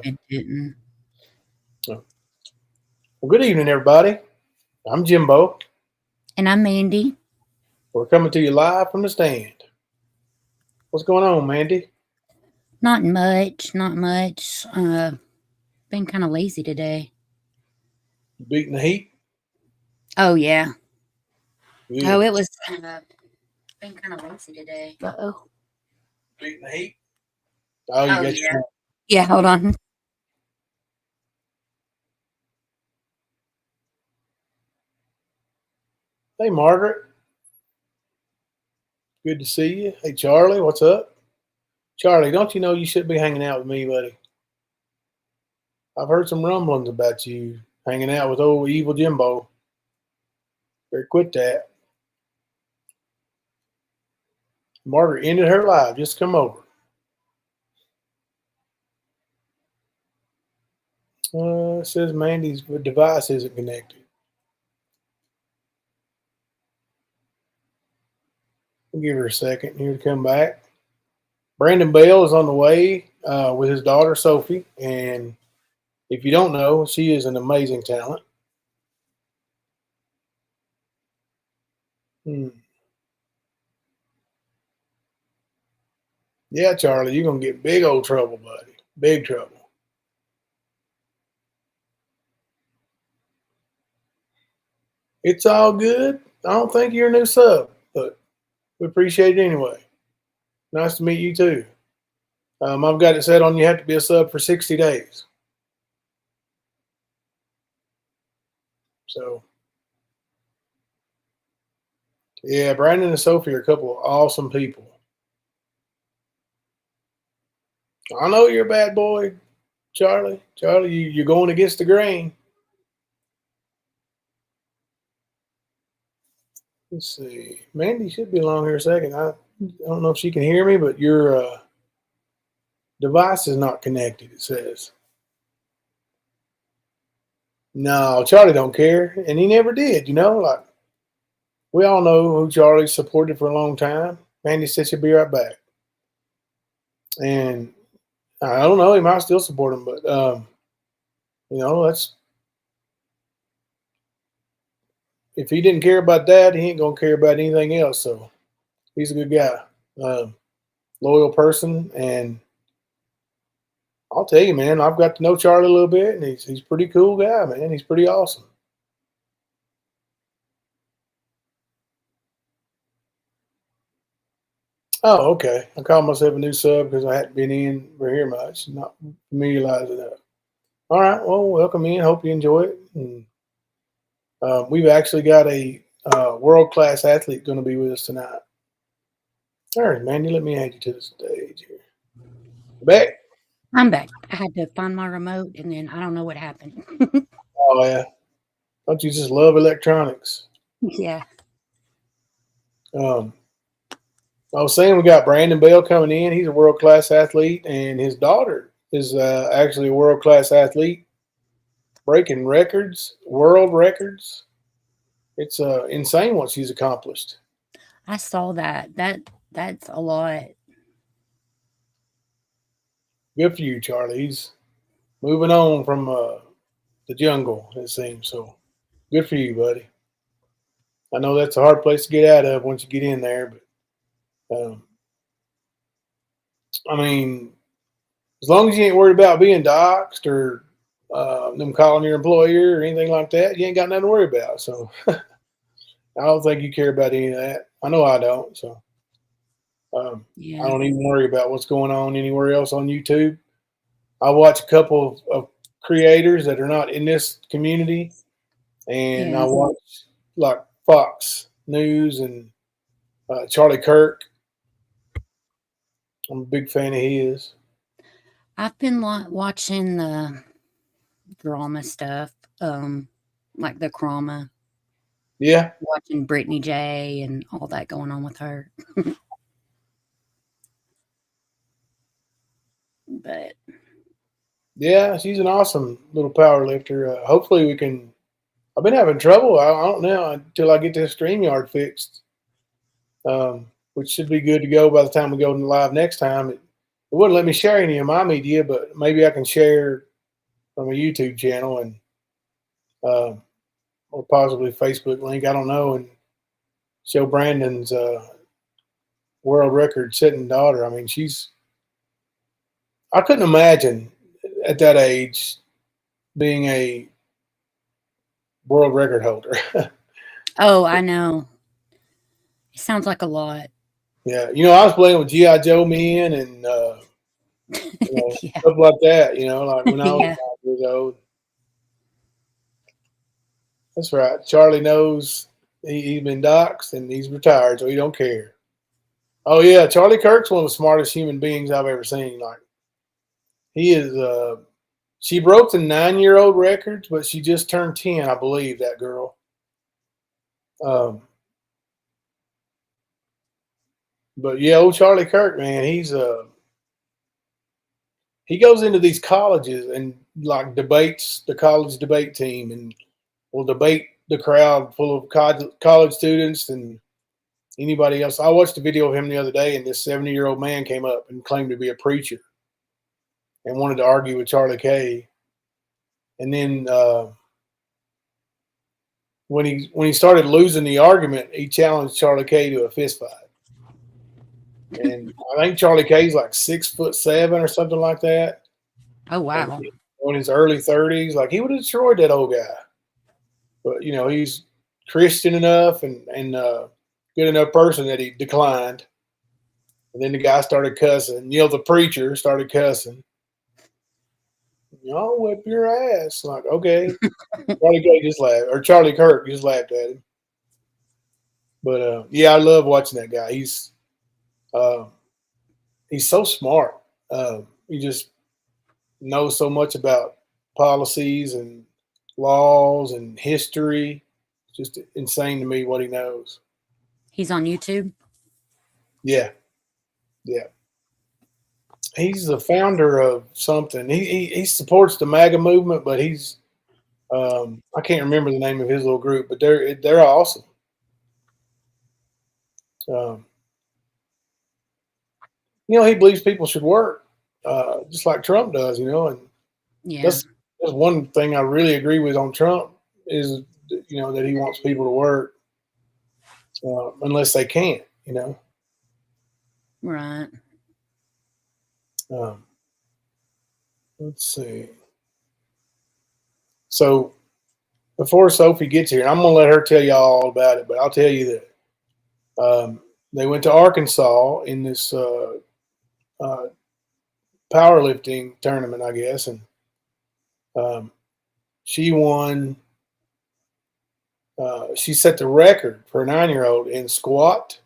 It didn't. Well, good evening, everybody. I'm Jimbo. And I'm Mandy. We're coming to you live from the stand. What's going on, Mandy? Not much, not much. Been kind of lazy today. You beating the heat? Oh yeah. Oh, Good. it was. Been kind of lazy today. Uh-oh. Beating the heat? Oh, you Oh got yeah. your. Yeah. Hold on. Hey, Margaret. Good to see you. Hey, Charlie. What's up? Charlie, don't you know you should be hanging out with me, buddy? I've heard some rumblings about you hanging out with old evil Jimbo. Better quit that. Margaret ended her live. Just come over. It says Mandy's device isn't connected. We'll give her a second here to come back. Brandon Bale is on the way with his daughter Sophie, and if you don't know, she is an amazing talent. Hmm. Yeah, Charlie, you're gonna get big old trouble, buddy. Big trouble. It's all good. I don't think you're a new sub, but we appreciate it anyway. Nice to meet you too. I've got it set on you have to be a sub for 60 days. So yeah, Brandon and Sophie are a couple of awesome people. I know you're a bad boy, Charlie. Charlie, you're going against the grain. Let's see. Mandy should be along here a second. I don't know if she can hear me, but your device is not connected, it says. No, Charlie don't care, and he never did, Like, we all know who Charlie supported for a long time. Mandy said she'll be right back. And I don't know, he might still support him, but, that's if he didn't care about that, he ain't going to care about anything else. So he's a good guy, loyal person, and I'll tell you, man, I've got to know Charlie a little bit, and he's a pretty cool guy, man. He's pretty awesome. Oh, okay. I call myself a new sub because I hadn't been in for here much, not familiarized enough. All right, well, welcome in. Hope you enjoy it. And, we've actually got a world class athlete going to be with us tonight. All right, Mandy, let me add you to the stage here. Back. I'm back. I had to find my remote, and then I don't know what happened. Oh yeah. Don't you just love electronics? Yeah. Um, I was saying we got Brandon Bell coming in. He's a world class athlete, and his daughter is actually a world class athlete, breaking records, world records. It's insane what she's accomplished. I saw that. That's a lot. Good for you, Charlie. He's moving on from the jungle, it seems. So good for you, buddy. I know that's a hard place to get out of once you get in there, but I mean, as long as you ain't worried about being doxxed or them calling your employer or anything like that, you ain't got nothing to worry about. So I don't think you care about any of that. I know I don't. So I Yeah. don't even worry about what's going on anywhere else on YouTube. I watch a couple of creators that are not in this community, and I Yeah. watch like Fox News and Charlie Kirk. I'm a big fan of his. I've been watching the drama stuff, um, like the drama, Yeah, watching Brittany J and all that going on with her. But yeah, she's an awesome little power lifter. Hopefully, we can. I've been having trouble. I don't know until I get this StreamYard fixed, which should be good to go by the time we go live next time. It wouldn't let me share any of my media, but maybe I can share from a YouTube channel and uh, or possibly Facebook link. I don't know, and show Brandon's world record setting daughter. I mean, she's. I couldn't imagine at that age being a world record holder. Oh, I know. It sounds like a lot. Yeah, I was playing with GI Joe men and Yeah. stuff like that. Like when I was Yeah. 5 years old. That's right. Charlie knows he's been doxxed and he's retired, so he don't care. Oh yeah, Charlie Kirk's one of the smartest human beings I've ever seen. Like he is. She broke the 9-year-old records, but she just turned 10, I believe. That girl. Um, but yeah, old Charlie Kirk, man, he goes into these colleges and like debates the college debate team and will debate the crowd full of college students and anybody else. I watched a video of him the other day, and this 70-year-old man came up and claimed to be a preacher and wanted to argue with Charlie K. And then when he started losing the argument, he challenged Charlie K to a fist fight. And I think Charlie K's like 6'7" or something like that. Oh, And wow. in his early 30s, like he would have destroyed that old guy. But he's Christian enough and good enough person that he declined. And then the guy started cussing. The preacher started cussing. I'll whip your ass. Like, okay. Charlie K just laughed, or Charlie Kirk just laughed at him. But yeah, I love watching that guy. Uh, he's so smart. He just knows so much about policies and laws and history. It's just insane to me what he knows. He's on YouTube. Yeah, yeah. He's the founder of something. He supports the MAGA movement, but he's I can't remember the name of his little group, but they're awesome. Um, he believes people should work, just like Trump does. And Yeah. that's one thing I really agree with on Trump is that he wants people to work unless they can't. Right. Um, let's see. So before Sophie gets here, I'm gonna let her tell y'all all about it, but I'll tell you that they went to Arkansas in this powerlifting tournament, I guess, and she won. She set the record for a 9-year-old in squat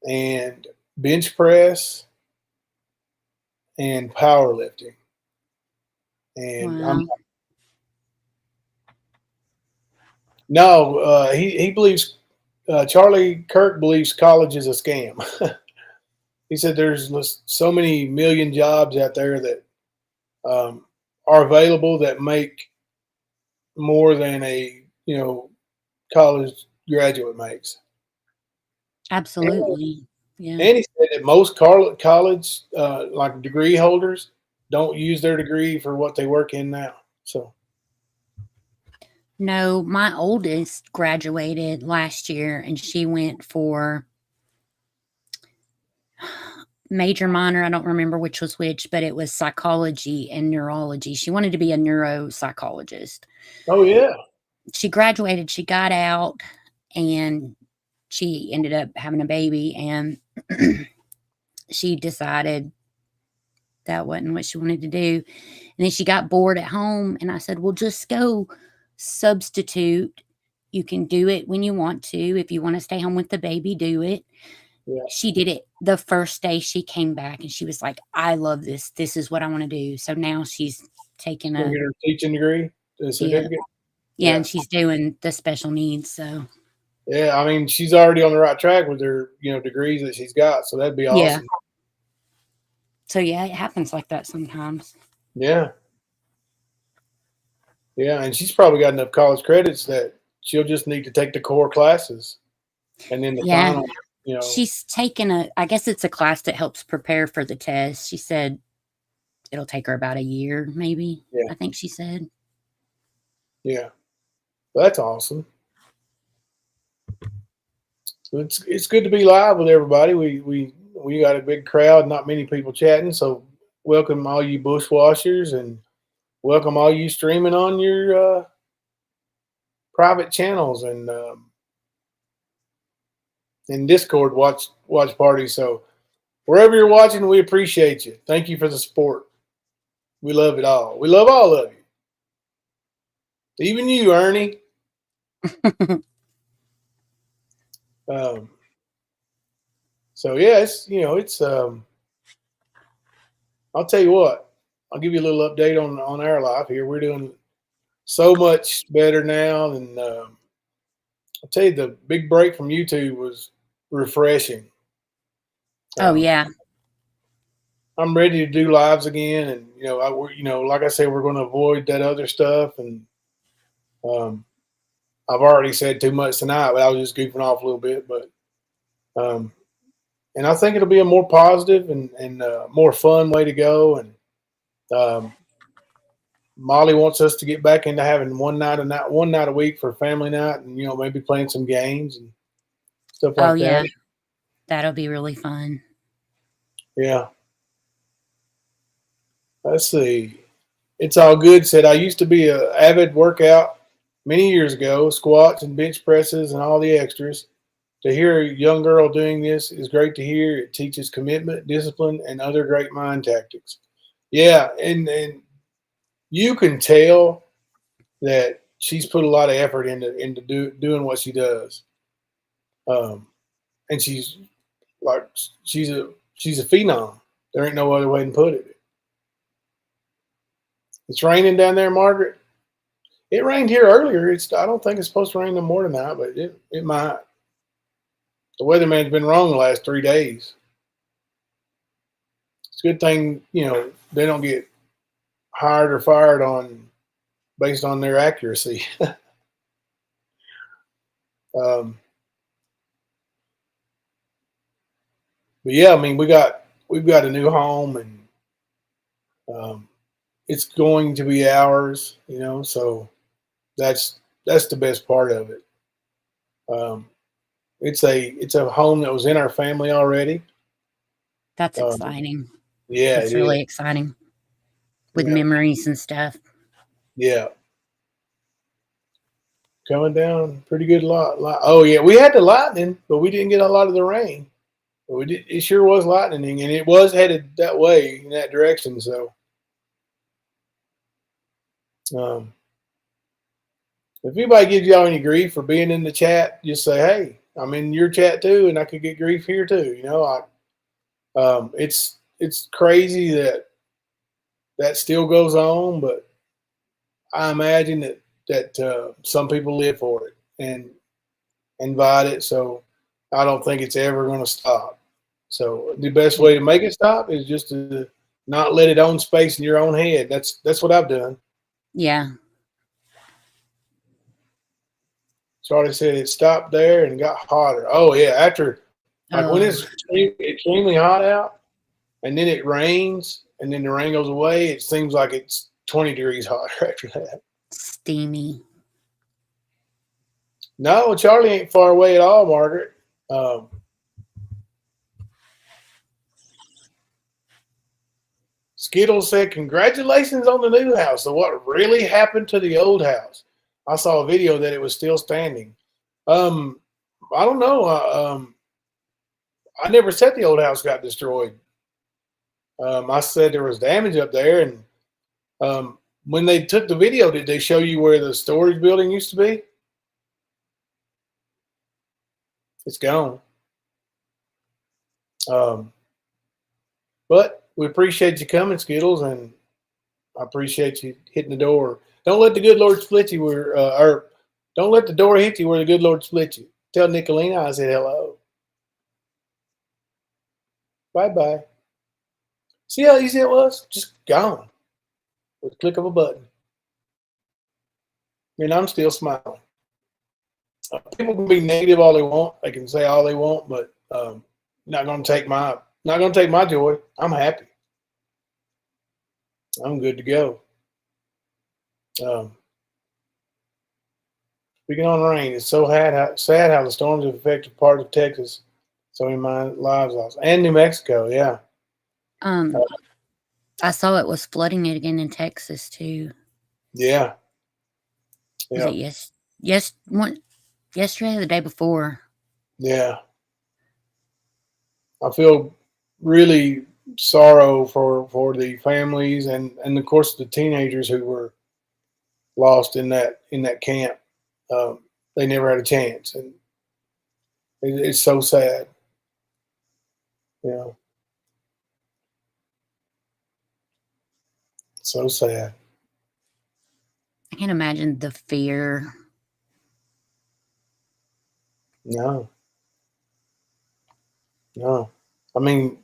and bench press and powerlifting. And Wow. no, he believes Charlie Kirk believes college is a scam. He said there's so many million jobs out there that are available that make more than a college graduate makes. Absolutely. Yeah. And he said that most college like degree holders don't use their degree for what they work in now. So No, my oldest graduated last year and she went for major, minor. I don't remember which was which, but it was psychology and neurology. She wanted to be a neuropsychologist. oh yeah, She graduated, she got out, and she ended up having a baby. And she decided that wasn't what she wanted to do. And then she got bored at home. And I said, well, just go substitute. You can do it when you want to. If you want to stay home with the baby, do it. yeah. She did it the first day she came back and she was like, I love this. This is what I want to do. So now she's taking Gonna get her teaching degree, the certificate. yeah, and she's doing the special needs. So Yeah, I mean, she's already on the right track with her, degrees that she's got. So that'd be awesome. So yeah, it happens like that sometimes. Yeah. Yeah, and she's probably got enough college credits that she'll just need to take the core classes, and then the Yeah. final, you know. She's taken I guess it's a class that helps prepare for the test. She said it'll take her about a year, maybe. Yeah, I think she said. yeah. Well, that's awesome. It's good to be live with everybody. We got a big crowd, not many people chatting. So welcome all you bushwashers, and welcome all you streaming on your private channels and in Discord watch parties. So wherever you're watching, we appreciate you. Thank you for the support. We love it all. We love all of you, even you, Ernie. Um, so yeah, it's. I'll tell you what. I'll give you a little update on our life here. We're doing so much better now, and I'll tell you the big break from YouTube was refreshing. Oh Um, yeah. I'm ready to do lives again, and like I said, we're going to avoid that other stuff. And um, I've already said too much tonight, but I was just goofing off a little bit. But and I think it'll be a more positive and more fun way to go. And um, Molly wants us to get back into having one night a week for family night, and maybe playing some games and stuff Oh like that. yeah. That'll be really fun. Yeah. Let's see. It's all good. Said I used to be a avid workout many years ago, squats and bench presses and all the extras. To hear a young girl doing this is great to hear. It teaches commitment, discipline, and other great mind tactics. Yeah, and you can tell that she's put a lot of effort into doing what she does. Um, and like she's a she's a phenom. There ain't no other way to put it. It's raining down there, Margaret. It rained here earlier. I don't think it's supposed to rain no more than that, but it might. The weatherman's been wrong the last 3 days. It's a good thing, they don't get hired or fired on based on their accuracy. um, but yeah, I mean, we've got a new home, and um, it's going to be ours, so that's the best part of it. Um, it's a home that was in our family already. That's Um, exciting. yeah, That's it is. really exciting with Yeah, memories and stuff. yeah. Coming down pretty good Oh yeah, we had the lightning, but we didn't get a lot of the rain. But we did. It sure was lightning, and it was headed that way in that direction. So, um, if anybody gives y'all any grief for being in the chat, just say, "Hey, I'm in your chat too, and I could get grief here too." It's crazy that still goes on, but I imagine that some people live for it and invite it. So I don't think it's ever going to stop. So the best way to make it stop is just to not let it own space in your own head. That's what I've done. Yeah. Charlie said it stopped there and got hotter. Oh yeah, after like when Oh, it's extremely hot out, and then it rains, and then the rain goes away, it seems like it's 20 degrees hotter after that. steamy. No, Charlie ain't far away at all, Margaret. Um, Skittles said, "Congratulations on the new house. So, what really happened to the old house?" I saw a video that it was still standing. Um, I don't know. I never said the old house got destroyed. I said there was damage up there, and when they took the video, did they show you where the storage building used to be? It's gone. Um, but we appreciate you coming, Skittles, and I appreciate you hitting the door. Don't let the good Lord split you or don't let the door hit you where the good Lord split you. Tell Nicolina I said hello. Bye bye. See how easy it was? Just gone with a click of a button. And I'm still smiling. People can be negative all they want. They can say all they want, but Not gonna take my joy. I'm happy. I'm good to go. Um, Speaking on rain, it's so sad how the storms have affected parts of Texas. So many lives lost, and New Mexico. Yeah, Um, I saw it was flooding it again in Texas too. yeah, Was yeah, it yesterday or the day before? yeah. I feel really sorrow for the families and of course the teenagers who were lost in that camp. Um, they never had a chance, and it's so sad. You know, so sad. I can't imagine the fear. No, no. I mean,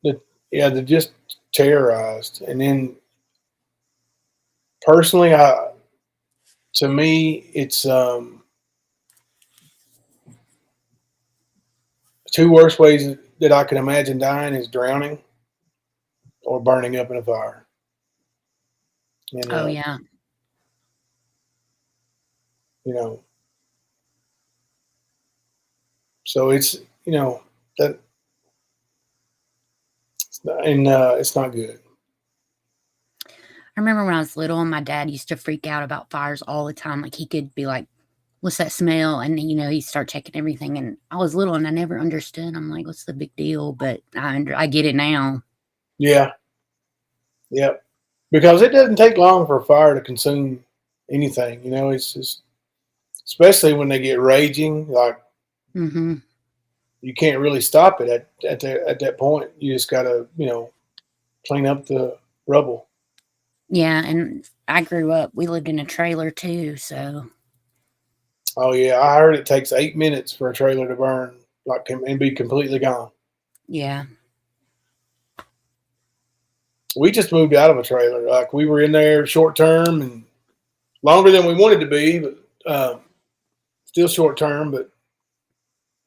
the yeah, they're just terrorized. And then personally, I to me, it's two worst ways that I can imagine dying is drowning or burning up in a fire. And Oh yeah, you know, so it's that it's not good. I remember when I was little, and my dad used to freak out about fires all the time. Like he could be like, "What's that smell?" And he'd start checking everything. And I was little, and I never understood. I'm like, "What's the big deal?" But I get it now. Yeah, yep. Because it doesn't take long for a fire to consume anything. It's just especially when they get raging, like Hmm. you can't really stop it at that point. You just gotta clean up the rubble. Yeah, and I grew up. We lived in a trailer too, so Oh yeah, I heard it takes 8 minutes for a trailer to burn, like and be completely gone. yeah, We just moved out of a trailer. Like we were in there short term and longer than we wanted to be, but still short term. But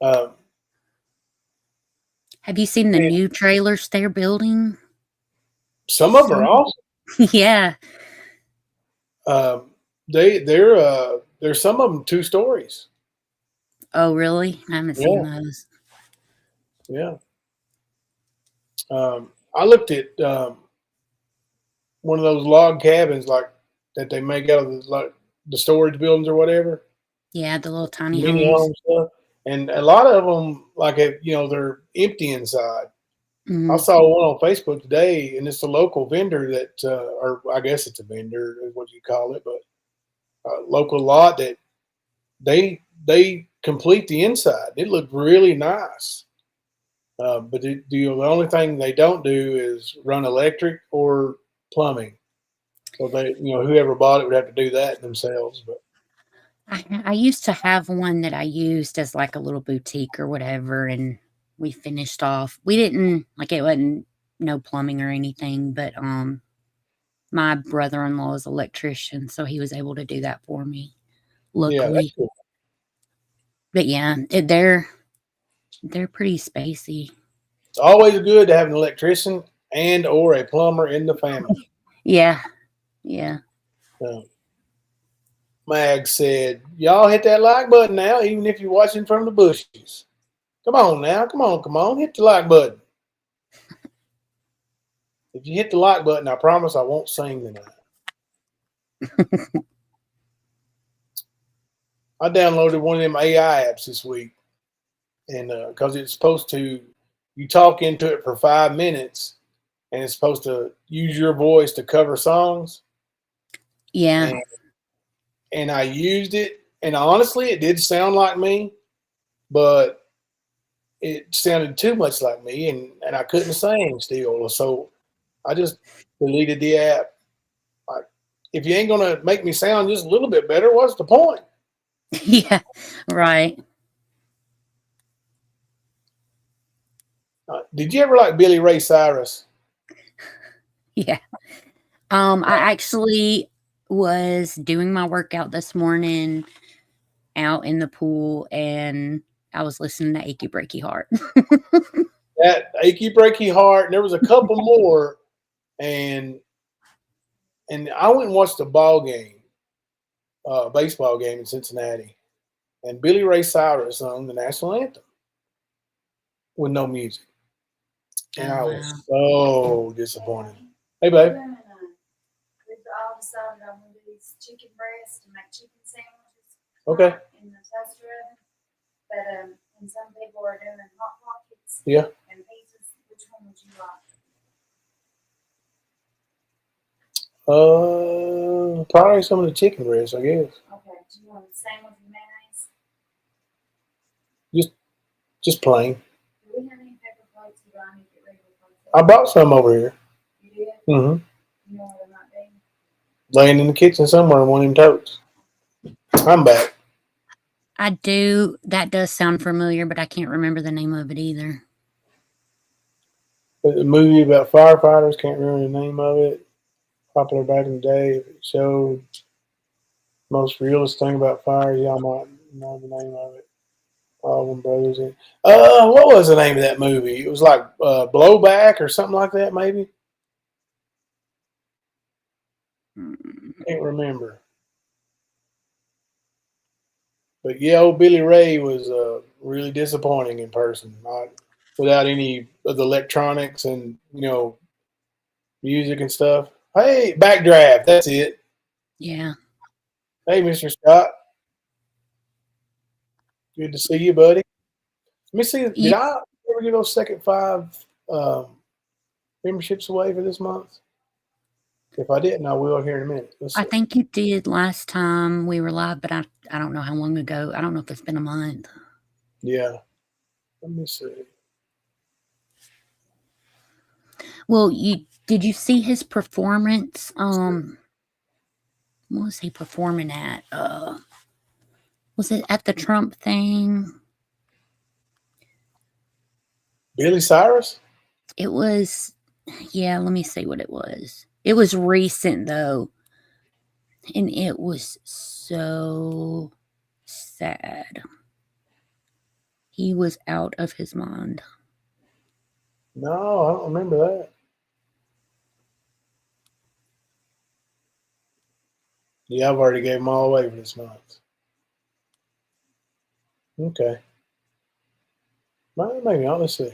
um, have you seen the man, new trailers they're building? some of them are Some, awesome. yeah. Um, there's some of them 2 stories. Oh, really? I haven't seen Yeah, those. yeah. I looked at one of those log cabins like that they make out of the storage buildings or whatever, Yeah, the little tiny mini homes. home stuff. And a lot of them, like they're empty inside. I Mhm. saw one on Facebook today, and it's a local vendor that, or I guess it's a vendor, is what you call it, but a local lot that they complete the inside. It looked really nice. But the only thing they don't do is run electric or plumbing. So whoever bought it would have to do that themselves. But I used to have one that I used as like a little boutique or whatever, and we finished off. We didn't like it wasn't no plumbing or anything, but my brother-in-law is electrician, so he was able to do that for me, yeah, that's luckily. cool. But yeah, they're pretty spacey. It's always good to have an electrician and or a plumber in the family. Yeah, yeah. Um, Mag said, "Y'all hit that like button now, even if you're watching from the bushes. Come on now, come on, hit the like button. If you hit the like button, I promise I won't sing tonight." I downloaded one of them AI apps this week, and because it's supposed to, you talk into it for 5 minutes, and it's supposed to use your voice to cover songs. Yeah. And I used it, and honestly, it did sound like me, but it sounded too much like me, and I couldn't sing still. So I just deleted the app. Like, if you ain't gonna make me sound just a little bit better, what's the point? Yeah, right. Did you ever like Billy Ray Cyrus? Yeah. I actually was doing my workout this morning out in the pool, and I was listening to Achy Breaky Heart. That Achy Breaky Heart, and there was a couple more, and I went and watched a baseball game in Cincinnati, and Billy Ray Cyrus sung the national anthem with no music, and Oh, I wow. was so disappointed. Hey, babe. We've all decided I'm going to do these chicken breasts to make chicken sandwiches. Okay. In the toaster oven. But and some people are doing hot pockets. Yeah. And pizzas. Which one would you like? Probably some of the chicken breasts, I guess. Okay. Do you want the sandwich with mayonnaise? Just plain. Do we have any paper plates? Or do I need to get regular plates? I bought some over here. You did? Mm-hmm. You know what it might be? Laying in the kitchen somewhere in one of them totes. I'm back. I do. That does sound familiar, but I can't remember the name of it either. But the movie about firefighters, can't remember the name of it. Popular back in the day. It showed most realist thing about fire. Y'all might know the name of it. Alvin Brothers. What was the name of that movie? It was like Blowback or something like that, maybe. Can't remember. But yeah, old Billy Ray was really disappointing in person. Not without any of the electronics and music and stuff. Hey, Backdraft, that's it. Yeah. Hey, Mr. Scott. Good to see you, buddy. Let me see. Did I ever give those second 5 memberships away for this month? If I didn't, I will here in a minute. I think you did last time we were live, but I don't know how long ago. I don't know if it's been a month. Yeah. Let me see. Well, did you see his performance? What was he performing at? Was it at the Trump thing? Billy Cyrus? It was, yeah, let me see what it was. It was recent though. And it was so sad. He was out of his mind. No, I don't remember that. Yeah, I've already gave them all away for this month. Okay. Well, maybe not. Let's see.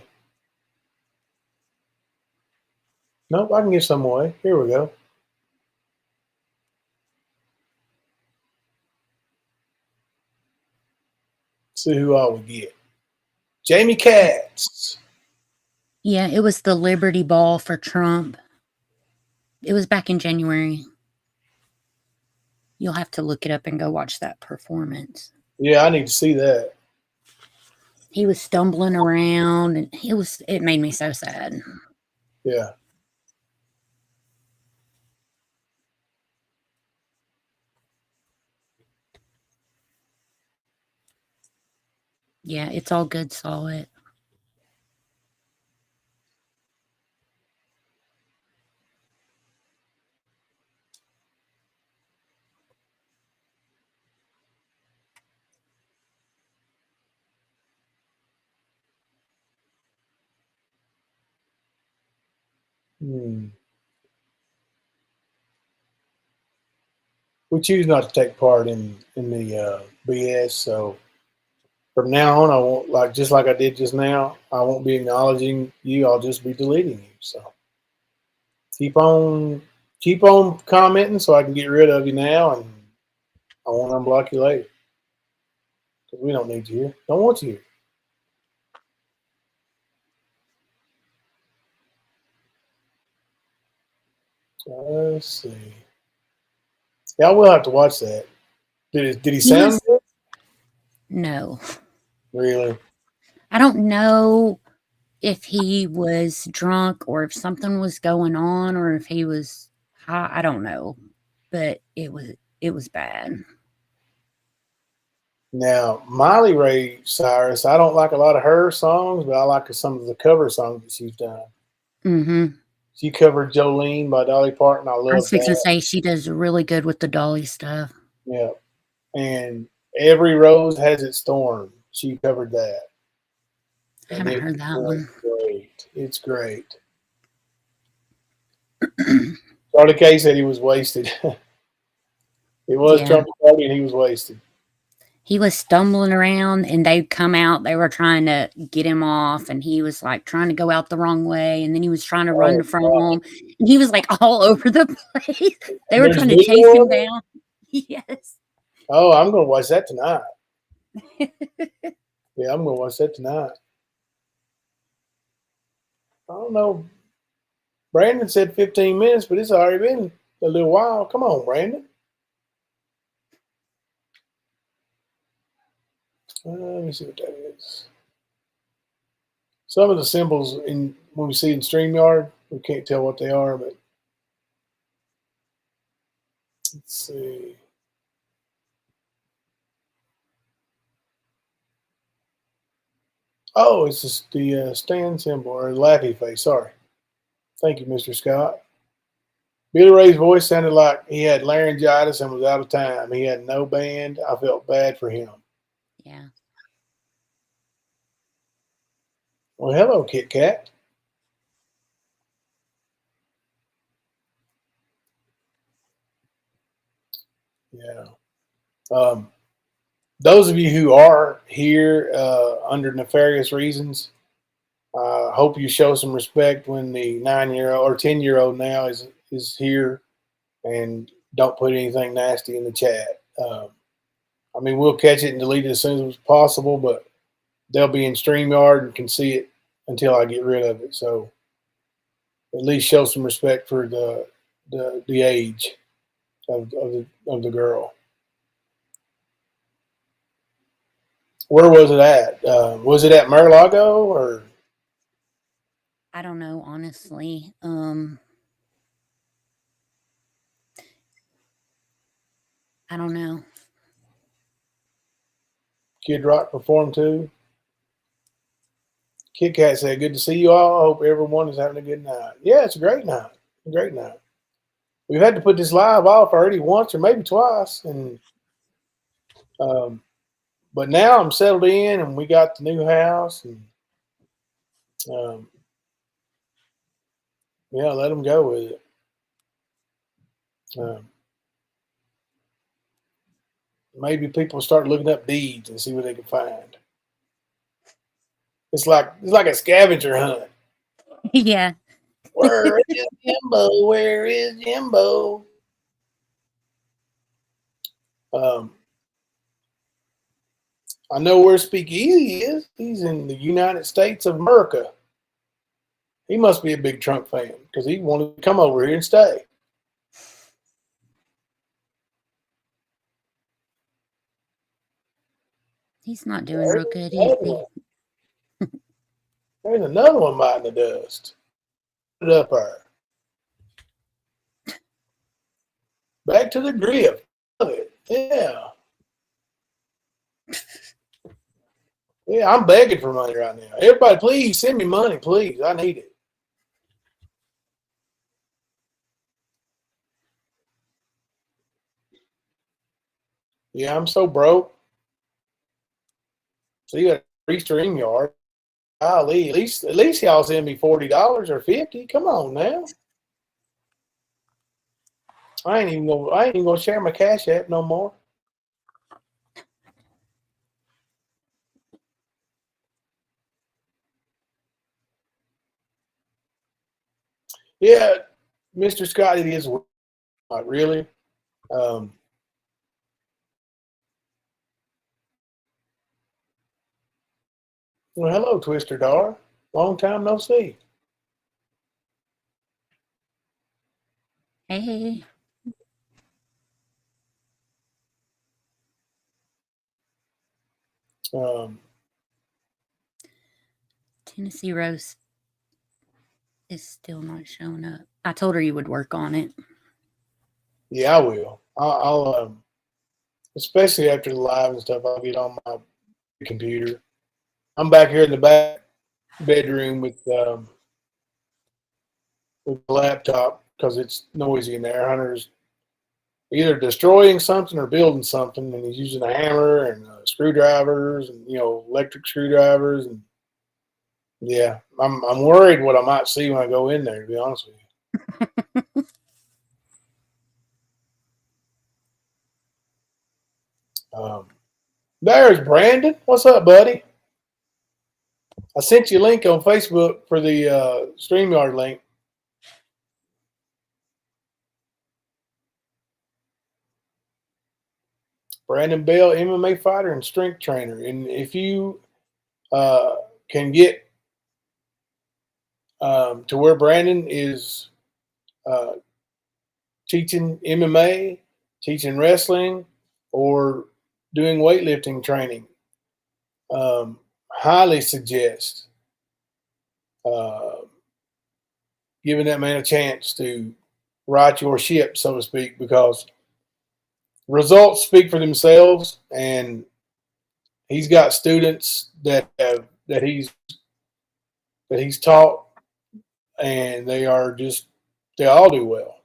Nope, I can give some away. Here we go. See who I would get. Jamie Katz. Yeah, it was the Liberty Ball for Trump. It was back in January. You'll have to look it up and go watch that performance. Yeah, I need to see that. He was stumbling around and it made me so sad. Yeah. Yeah, it's all good, saw it. We choose not to take part in the BS. So from now on, I won't just like I did just now. I won't be acknowledging you. I'll just be deleting you. So keep on commenting so I can get rid of you now, and I won't unblock you later because we don't need you here. Don't want you here. Let's see. Yeah, I will have to watch that. Did he sound good? No. Really? I don't know if he was drunk or if something was going on or if he was high. I don't know. But it was bad. Now, Miley Ray Cyrus, I don't like a lot of her songs, but I like some of the cover songs that she's done. Mm-hmm. She covered Jolene by Dolly Parton. I love that. I was fixing to say she does really good with the Dolly stuff. Yeah. And Every Rose Has Its Thorns. she covered that. I haven't heard that one. Great. It's great. Charlie K said he was wasted. It was Yeah. Trump party and he was wasted. He was stumbling around and they'd come out. They were trying to get him off and he was like trying to go out the wrong way. And then he was trying to run from them. And he was like all over the place. They were trying to chase him down. Yes. Oh, I'm going to watch that tonight. Yeah, I'm going to watch that tonight. I don't know. Brandon said 15 minutes, but it's already been a little while. Come on, Brandon. Let me see what that is. Some of the symbols when we see in StreamYard, we can't tell what they are, but let's see. Oh, it's just the stand symbol or laughy face. Sorry. Thank you, Mr. Scott. Billy Ray's voice sounded like he had laryngitis and was out of time. He had no band. I felt bad for him. Yeah. Well, hello, Kit Kat. Yeah. Those of you who are here under nefarious reasons, hope you show some respect when the 9-year-old or 10-year-old now is here, and don't put anything nasty in the chat. I mean, we'll catch it and delete it as soon as possible, but they'll be in StreamYard and can see it until I get rid of it. So at least show some respect for the age of the girl. Where was it at? Was it at Mar-a-Lago or? I don't know, honestly. I don't know. Kid Rock performed too. Kit Kat said, "Good to see you all. I hope everyone is having a good night." Yeah, it's a great night. A great night. We've had to put this live off already once or maybe twice, and but now I'm settled in, and we got the new house, and yeah, let them go with it. Maybe people start looking up deeds and see what they can find. It's like a scavenger hunt. Yeah. Where is Jimbo? Where is Jimbo? I know where Speakeasy is. He's in the United States of America. He must be a big Trump fan because he wanted to come over here and stay. He's not doing real good, is he? There's another one biting the dust. Put it up there. Back to the grip. Love it. Yeah. Yeah, I'm begging for money right now. Everybody, please send me money, please. I need it. Yeah, I'm so broke. So you got a free StreamYard. Golly, at least y'all send me $40 or $50. Come on now. I ain't even gonna share my Cash App no more. Yeah, Mr. Scott, it is not really. Well, hello, Twister Dar. Long time no see. Hey. Tennessee Rose is still not showing up. I told her you would work on it. Yeah, I will. I'll especially after the live and stuff, I'll get on my computer. I'm back here in the back bedroom with the laptop because it's noisy in there. Hunter's either destroying something or building something, and he's using a hammer and screwdrivers and electric screwdrivers, and yeah, I'm worried what I might see when I go in there. To be honest with you, there's Brandon. What's up, buddy? I sent you a link on Facebook for the StreamYard link. Brandon Bale, MMA fighter and strength trainer. And if you can get to where Brandon is teaching MMA, teaching wrestling, or doing weightlifting training, highly suggest giving that man a chance to right your ship, so to speak, because results speak for themselves, and he's got students that he's taught, and they all do well.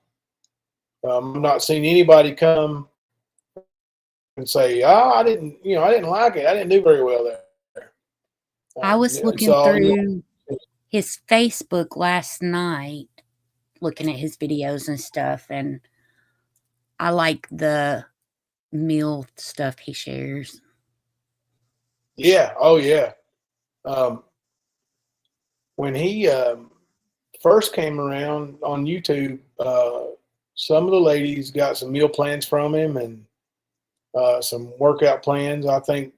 I've not seen anybody come and say, "Oh, I didn't like it. I didn't do very well there." I was looking through his Facebook last night, looking at his videos and stuff, and I like the meal stuff he shares. Yeah. Oh, yeah. When he first came around on YouTube, some of the ladies got some meal plans from him and some workout plans. I think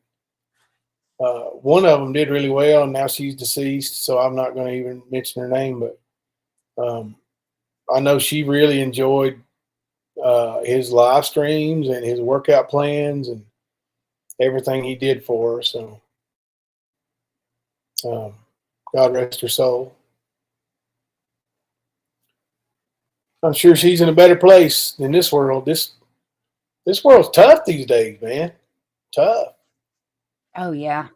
one of them did really well, and now she's deceased, so I'm not going to even mention her name. But I know she really enjoyed his live streams and his workout plans and everything he did for her. So God rest her soul. I'm sure she's in a better place in this world. This world's tough these days, man. Tough. Oh, yeah.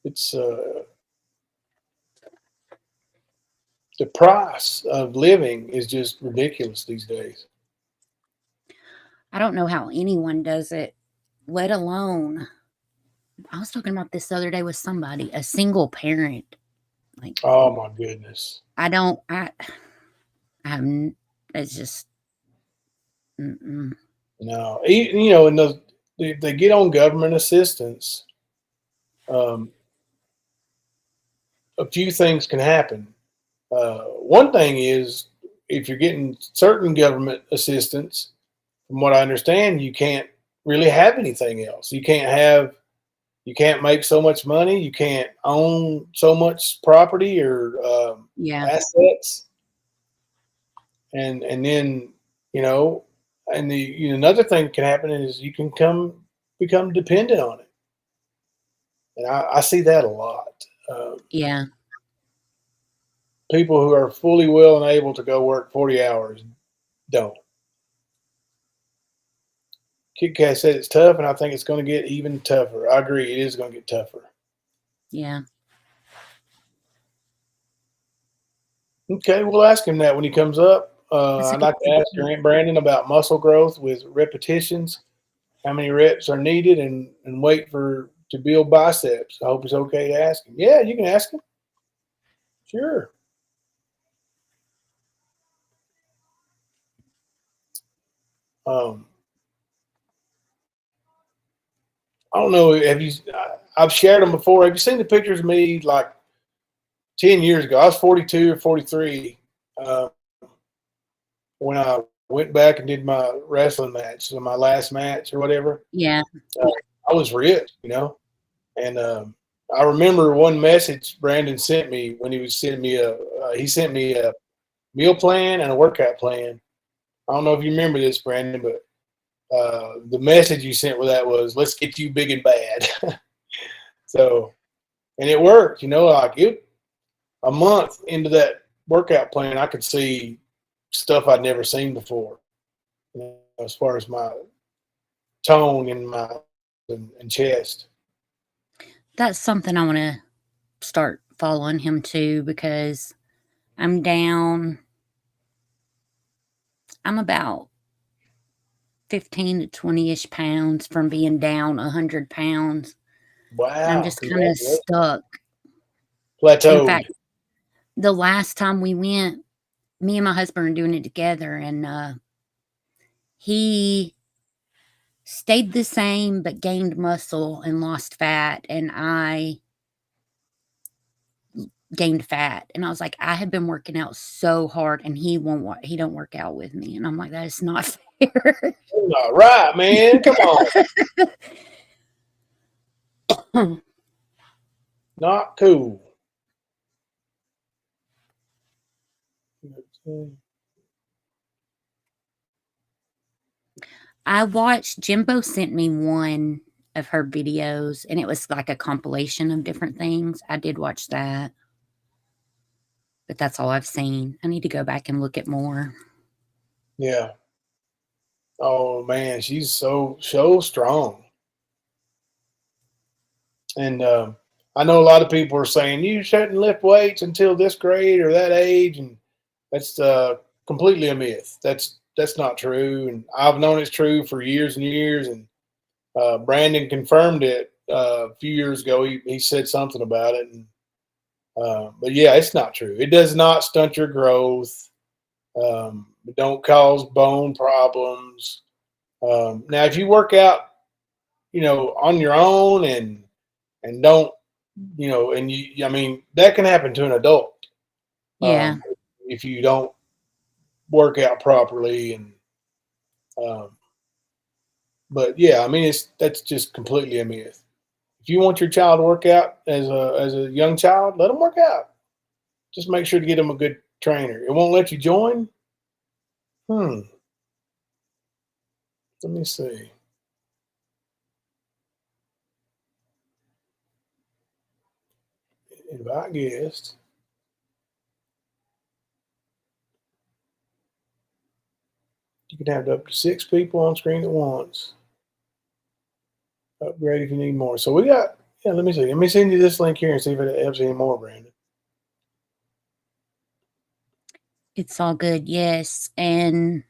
It's the price of living is just ridiculous these days. I don't know how anyone does it, let alone, I was talking about this the other day with somebody, a single parent. Like, oh my goodness. It's just, mm-mm. No, and they get on government assistance. A few things can happen. One thing is, if you're getting certain government assistance, from what I understand, you can't really have anything else. You can't make so much money. You can't own so much property or assets. And then, and another thing that can happen is you can become dependent on it. And I see that a lot. Yeah. People who are fully well and able to go work 40 hours don't. Kit Kat said it's tough, and I think it's going to get even tougher. I agree. It is going to get tougher. Yeah. Okay, we'll ask him that when he comes up. I'd like to ask your Aunt Brandon about muscle growth with repetitions, how many reps are needed, and wait to build biceps. I hope it's okay to ask him. Yeah, you can ask him. Sure. I don't know. I've shared them before. Have you seen the pictures of me like 10 years ago? I was 42 or 43 when I went back and did my wrestling match, so my last match or whatever. Yeah. I was ripped, and I remember one message Brandon sent me when he was sending me he sent me a meal plan and a workout plan. I don't know if you remember this, Brandon, but the message you sent with that was, "Let's get you big and bad." So, and it worked, a month into that workout plan, I could see stuff I'd never seen before, as far as my tone in my and chest. That's something I want to start following him too, because I'm down I'm about 15 to 20-ish pounds from being down 100 pounds. And I'm Wow. just kind of stuck. In Plateaued. fact, the last time we went, me and my husband are doing it together, and he stayed the same but gained muscle and lost fat, and I gained fat. And I was like, I have been working out so hard, and he don't work out with me. And I'm like, that is not fair. All right, man. Come on. Not cool. I watched Jimbo sent me one of her videos, and it was like a compilation of different things. I did watch that, but that's all I've seen. I need to go back and look at more. Yeah. Oh man, she's so strong. And I know a lot of people are saying you shouldn't lift weights until this grade or that age, and that's completely a myth. That's not true, and I've known it's true for years and years. And Brandon confirmed it a few years ago. He said something about it, and but yeah, it's not true. It does not stunt your growth. It don't cause bone problems. Now, if you work out, on your own and don't, and I mean, that can happen to an adult. Yeah. If you don't work out properly, and but yeah, I mean, that's just completely a myth. If you want your child to work out as a young child, let them work out. Just make sure to get them a good trainer. It won't let you join. Let me see. Invite guest. You can have up to 6 people on screen at once. Upgrade if you need more. So we got, let me see. Let me send you this link here and see if it helps any more, Brandon. It's all good, yes. And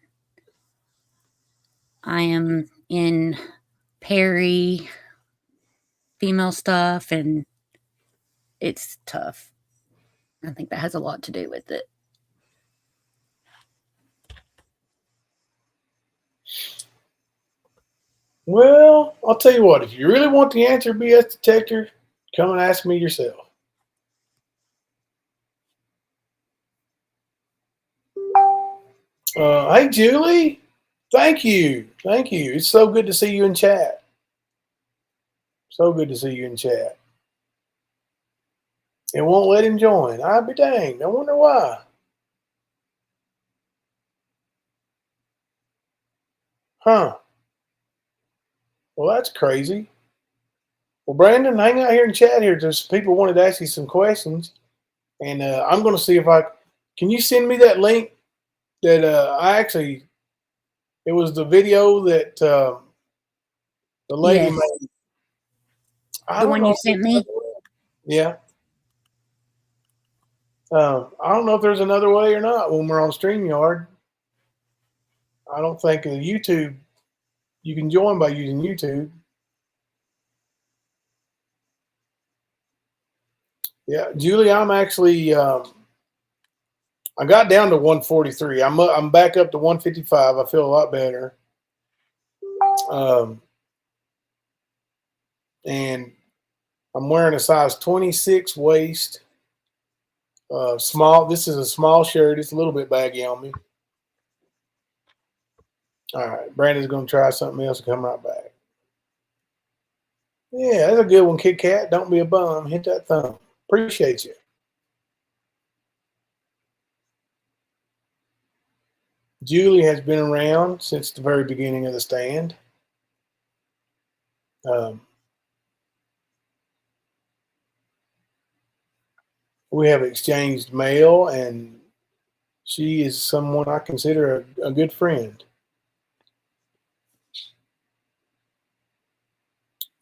I am in Perry female stuff, and it's tough. I think that has a lot to do with it. Well, I'll tell you what. If you really want the answer, BS detector, come and ask me yourself. Hey, Julie. Thank you. Thank you. It's so good to see you in chat. So good to see you in chat. It won't let him join. I'd be danged. I wonder why. Huh. Well, that's crazy. Well, Brandon, hang out here and chat here. There's people wanted to ask you some questions, and I'm going to see if can you send me that link that it was the video that the lady Yes. made. The one you sent me? Yeah. I don't know if there's another way or not when we're on StreamYard. I don't think YouTube, you can join by using YouTube. Yeah, Julie, I'm actually, I got down to 143. I'm back up to 155. I feel a lot better. And I'm wearing a size 26 waist. Small. This is a small shirt. It's a little bit baggy on me. All right, Brandon's going to try something else and come right back. Yeah, that's a good one, Kit Kat. Don't be a bum. Hit that thumb. Appreciate you. Julie has been around since the very beginning of the stand. We have exchanged mail, and she is someone I consider a good friend.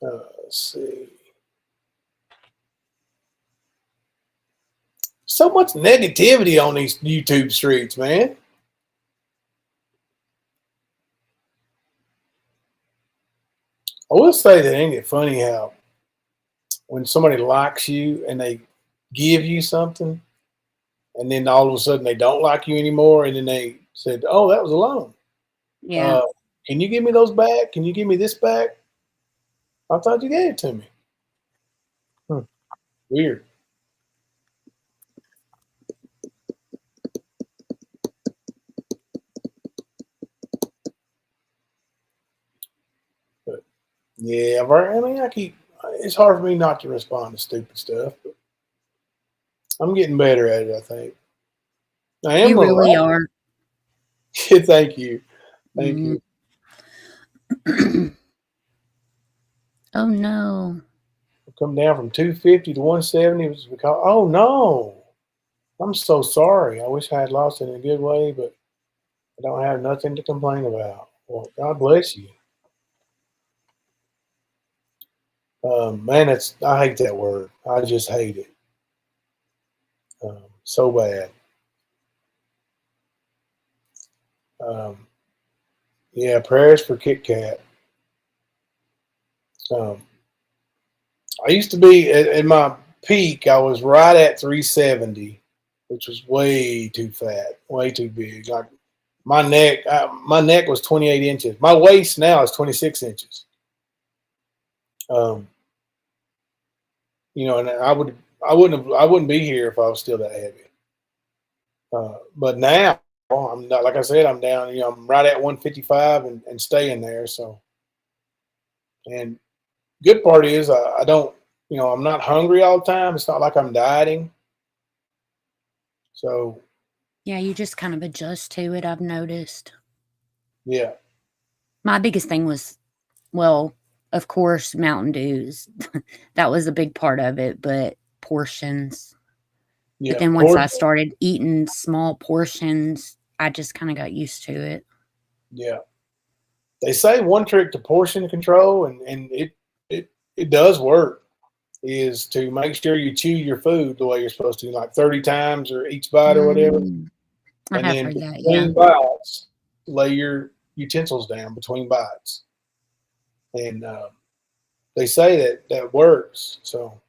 Let's see. So much negativity on these YouTube streets, man. I will say that ain't it funny how when somebody likes you and they give you something, and then all of a sudden they don't like you anymore, and then they said, "Oh, that was a loan. Yeah. Uh, can you give me those back? Can you give me this back? I thought you gave it to me." Hmm, weird. But yeah, I mean, I keep. It's hard for me not to respond to stupid stuff, but I'm getting better at it. I think I am You gonna really laugh. are. Thank you, thank Mm. you. Oh no. Come down from 250 to 170 was because. Oh no, I'm so sorry. I wish I had lost it in a good way, but I don't have nothing to complain about. Well, God bless you. Man, I hate that word. I just hate it so bad. Um, yeah, prayers for Kit Kat. Um, I used to be at my peak. I was right at 370, which was way too fat, way too big. Like my neck was 28 inches. My waist now is 26 inches. Um, and I wouldn't be here if I was still that heavy. But now I'm not, like I said, I'm down. I'm right at 155 and staying there. So, and good part is I don't, I'm not hungry all the time. It's not like I'm dieting. So Yeah, you just kind of adjust to it, I've noticed. yeah, My biggest thing was, well, of course, Mountain Dews. That was a big part of it, but portions. But yeah. then once I Portion, started eating small portions, I just kind of got used to it. yeah. They say one trick to portion control, and it does work, is to make sure you chew your food the way you're supposed to, like 30 times or each bite or whatever. Mm, I And have then heard that, yeah. between bites, lay your utensils down between bites. And they say that works. So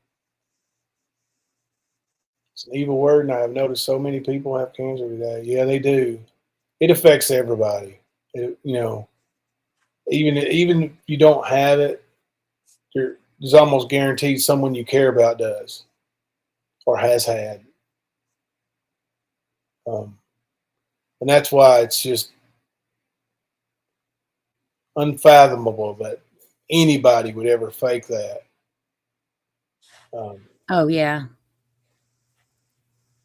it's an evil word, and I've noticed so many people have cancer today. Yeah, they do. It affects everybody. Even if you don't have it, there's almost guaranteed someone you care about does or has had. Um, and that's why it's just unfathomable that anybody would ever fake that. Um, Oh, yeah.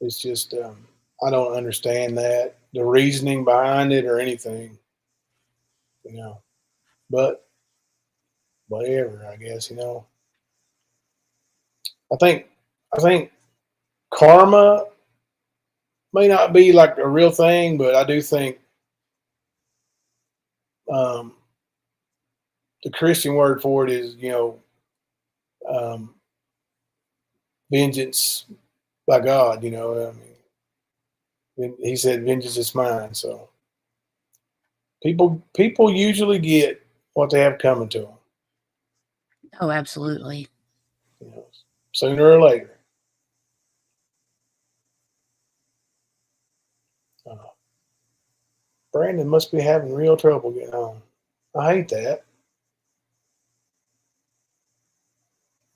it's just I don't understand that the reasoning behind it or anything, you know. But whatever, I guess I think I think karma may not be like a real thing, but I do think um, the Christian word for it is um, vengeance by God. He said, "Vengeance is mine." So people usually get what they have coming to them, Oh, absolutely. you know, sooner or later. Uh, Brandon must be having real trouble getting on. I hate that.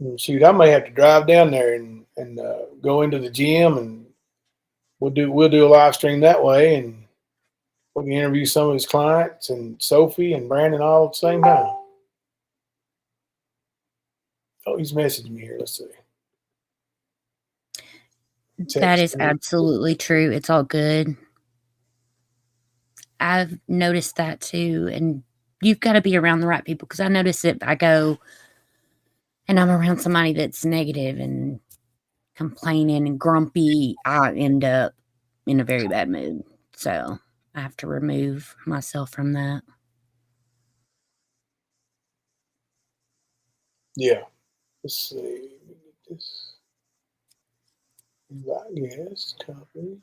And shoot, I may have to drive down there and go into the gym, and we'll do a live stream that way, and we can interview some of his clients and Sophie and Brandon all at the same time. Oh, he's messaging me here. Let's see. That Text is me. absolutely true. It's all good. I've noticed that too. And you've got to be around the right people because I notice if I go and I'm around somebody that's negative and complaining and grumpy, I end up in a very bad mood. So I have to remove myself from that. Yeah. Let's see. This, I guess, copy.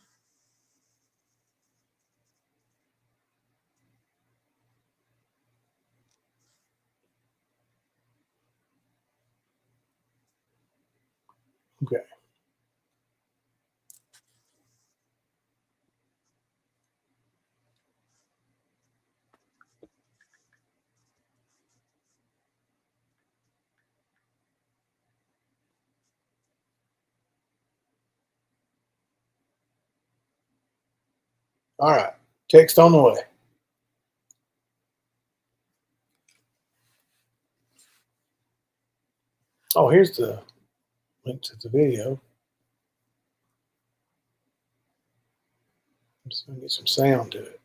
Okay. All right. Text on the way. Oh, here's the link to the video. I'm just going to get some sound to it.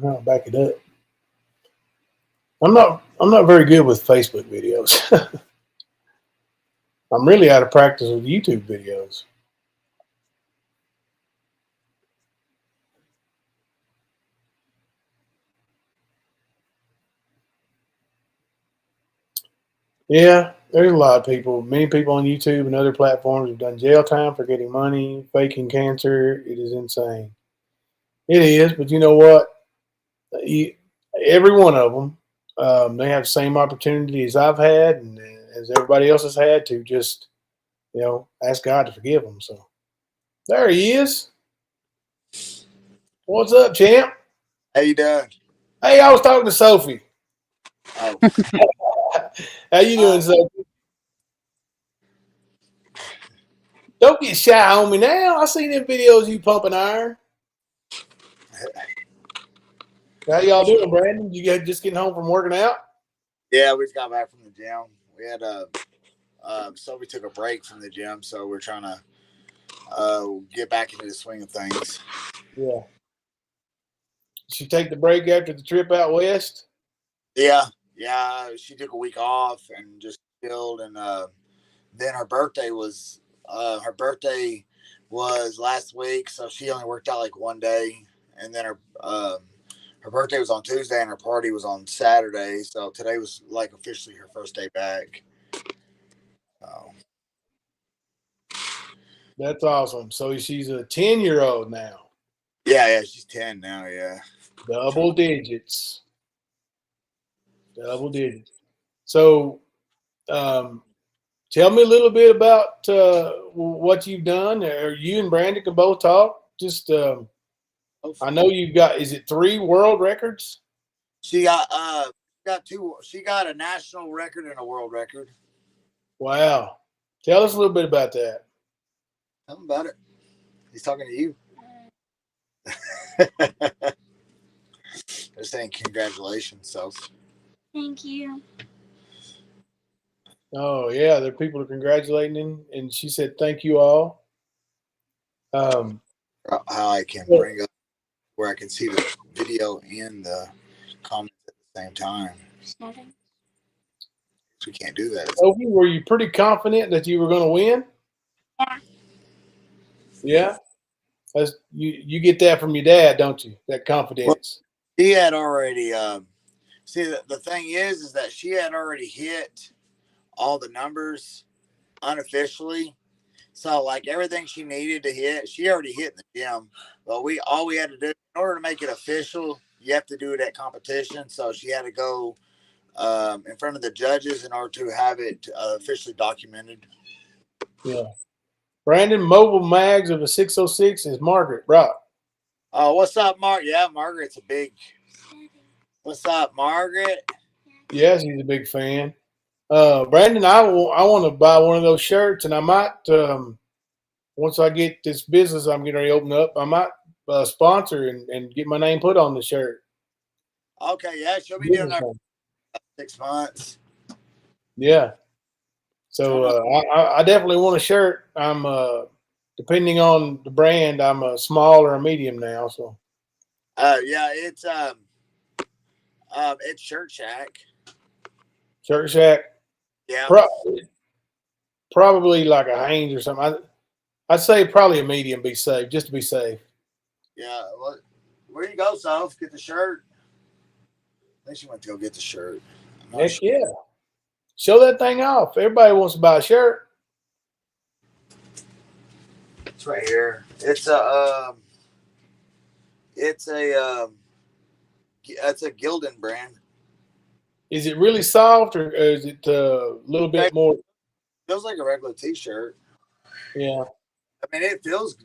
I'll back it up. I'm not very good with Facebook videos. I'm really out of practice with YouTube videos. Yeah, there's a lot of people. Many people on YouTube and other platforms have done jail time for getting money, faking cancer. It is insane. It is, but you know what? Every one of them, they have the same opportunity as I've had and as everybody else has had to just, ask God to forgive them. So there he is. What's up, champ? How you doing? Hey, I was talking to Sophie. Oh, How you doing, Sophie? Don't get shy on me now. I seen them videos you pumping iron. How y'all doing, Brandon? You guys just getting home from working out? yeah, we just got back from the gym. We had so we took a break from the gym, so we're trying to get back into the swing of things. Yeah. Did she take the break after the trip out west? Yeah, she took a week off and just chilled, and then her birthday was last week, so she only worked out like one day, and then her birthday was on Tuesday and her party was on Saturday, so today was like officially her first day back. So. That's awesome. So she's a 10-year-old now. Yeah, she's 10 now. Yeah, Double digits. Double digits. So, tell me a little bit about what you've done. Or you and Brandon can both talk. Just, I know you've got. Is it 3 world records? she got 2. She got a national record and a world record. Wow. Tell us a little bit about that. Tell him about it. He's talking to you. They're saying congratulations, so. Thank you. Oh yeah, there are people are congratulating him, and she said thank you all. How I can bring up where I can see the video and the comments at the same time. We can't do that. Sophie, were you pretty confident that you were going to win? Yeah. Yeah. You get that from your dad, don't you? That confidence. Well, he had already. See, the thing is that she had already hit all the numbers unofficially. So like everything she needed to hit, she already hit in the gym. But all we had to do in order to make it official, you have to do it at competition. So she had to go in front of the judges in order to have it officially documented. Yeah. Brandon, mobile mags of a 606 is Margaret Brock. Oh, what's up, Mark? Yeah, Margaret's a big. What's up, Margaret? Yeah, she's a big fan. Brandon, I want to buy one of those shirts, and I might once I get this business I'm getting ready to open up, I might sponsor and get my name put on the shirt. Okay, yeah, she'll be doing that for 6 months. Yeah. So I definitely want a shirt. I'm depending on the brand, I'm a small or a medium now. So Yeah, it's Shirt Shack. Shirt Shack. Yeah. Probably like a Hanes or something. I'd say probably a medium, be safe, just to be safe. Yeah. Well, where you go, Soph? Get the shirt. I think she went to go get the shirt. Heck sure. Yeah. Show that thing off. Everybody wants to buy a shirt. It's right here. It's a It's a Gildan brand. Is it really soft, or is it a little bit more? Feels like a regular t-shirt. Yeah, I mean, it feels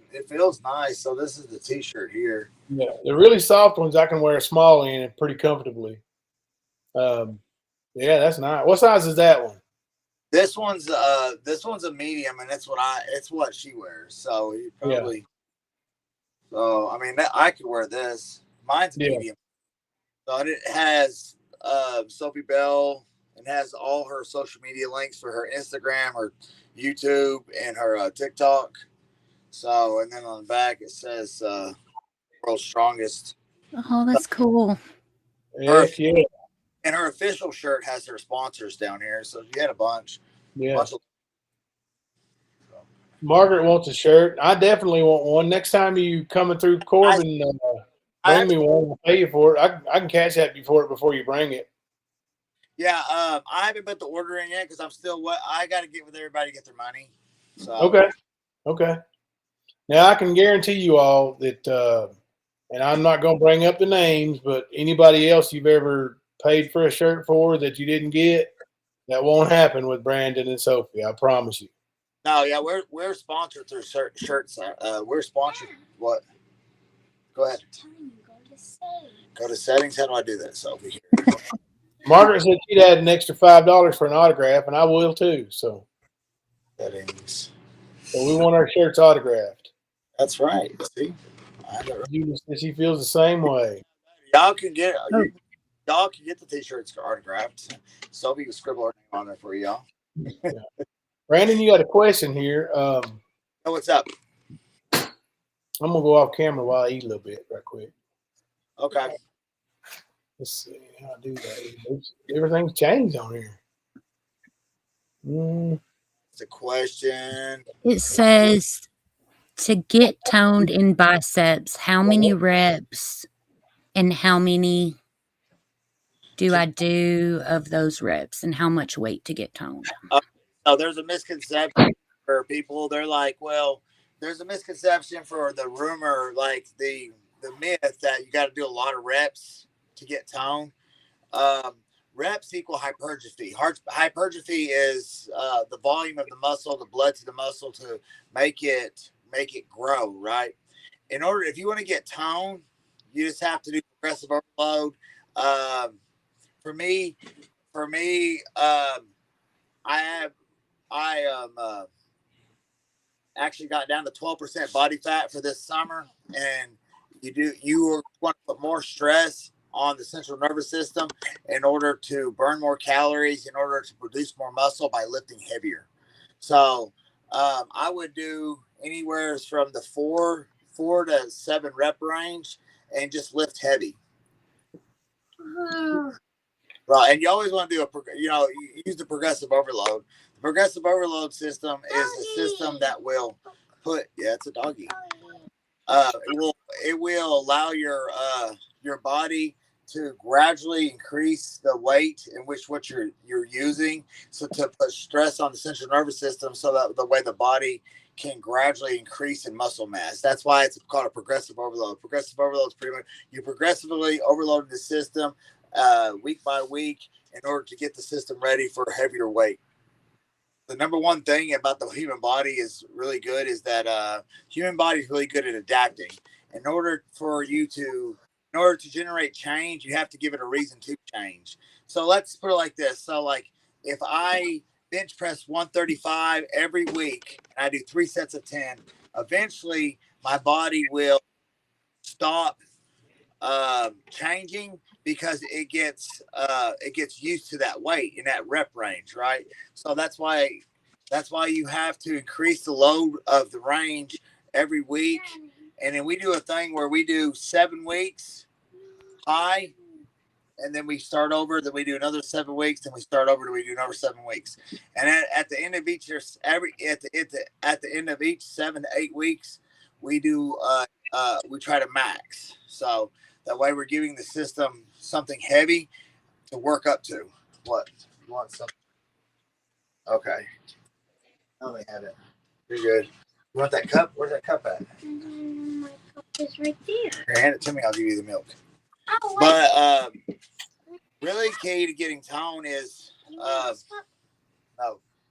nice. So this is the t-shirt here. yeah. The really soft ones I can wear small in and pretty comfortably. Yeah, that's nice. What size is that one? This one's a medium, and it's what she wears. So you Yeah, probably so I mean I could wear this. Mine's a yeah. medium. So it has Sophie Bell and has all her social media links for her Instagram, her YouTube, and her TikTok. So and then on the back it says world's strongest. Oh, that's cool. Her Heck yeah, and her official shirt has her sponsors down here. So she had a bunch yeah. of. Margaret wants a shirt. I definitely want one. Next time you coming through Corbin, I bring me one. I'll pay you for it. I can cash that before you bring it. Yeah, I haven't put the order in yet because I'm still what I got to get with everybody to get their money. So Okay. Now I can guarantee you all that, and I'm not going to bring up the names, but anybody else you've ever paid for a shirt for that you didn't get, that won't happen with Brandon and Sophie. I promise you. no, yeah, we're sponsored through shirts. We're sponsored. What? Go ahead. Go to settings. How do I do that, Sophie? Margaret said she'd add an extra $5 for an autograph, and I will too. So Settings. we want our shirts autographed. That's right. See, Julie said she feels the same way. y'all can get Oh. y'all can get the t-shirts autographed. Sophie can scribble her name on there for y'all. Yeah. Brandon, you got a question here. Oh, what's up? I'm gonna go off camera while I eat a little bit, right quick. Okay. Let's see how I do that. Everything's changed on here. It's a question. It says to get toned in biceps, how many reps and how many do I do of those reps and how much weight to get toned? Oh, there's a misconception for people. They're like, well, there's a misconception for the rumor, like the myth that you got to do a lot of reps to get tone. Reps equal hypertrophy. Hypertrophy is the volume of the muscle, the blood to the muscle to make it grow. Right. In order, if you want to get tone, you just have to do progressive overload. For me, I actually got down to 12% body fat for this summer, and you want to put more stress on the central nervous system in order to burn more calories, in order to produce more muscle by lifting heavier. So I would do anywhere from the four to 7 rep range and just lift heavy. Right, and you always want to do use the progressive overload. The progressive overload system is a system that will it's a doggy. It will allow your body to gradually increase the weight in which what you're using, so to put stress on the central nervous system, so that the way the body can gradually increase in muscle mass. That's why it's called a progressive overload. Progressive overload is pretty much you progressively overload the system week by week in order to get the system ready for heavier weight. The number one thing about the human body is really good is that human body is really good at adapting. In order to generate change, you have to give it a reason to change. So let's put it like this. So like if I bench press 135 every week and I do 3 sets of 10, eventually my body will stop changing because it gets used to that weight in that rep range, right? So that's why you have to increase the load of the range every week. And then we do a thing where we do 7 weeks high, and then we start over. Then we do another 7 weeks, then we start over. Then we do another 7 weeks. And at the end of each year, at the end of each 7 to 8 weeks, we do we try to max. So that way we're giving the system something heavy to work up to. What you want? Something? Okay. I only have it. You're good. You want that cup? Where's that cup at? It's right there. Here, hand it to me. I'll give you the milk. Oh, wait. But really key to getting tone is no,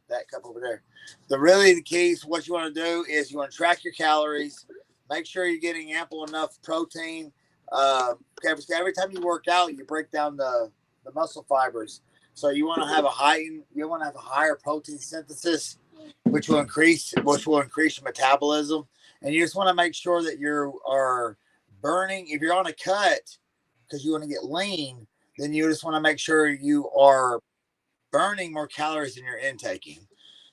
that cup over there. The keys, what you want to do is you want to track your calories, make sure you're getting ample enough protein. Every time you work out, you break down the muscle fibers. So you want to have a higher protein synthesis, which will increase your metabolism. And you just want to make sure that you are burning. If you're on a cut because you want to get lean, then you just want to make sure you are burning more calories than you're intaking.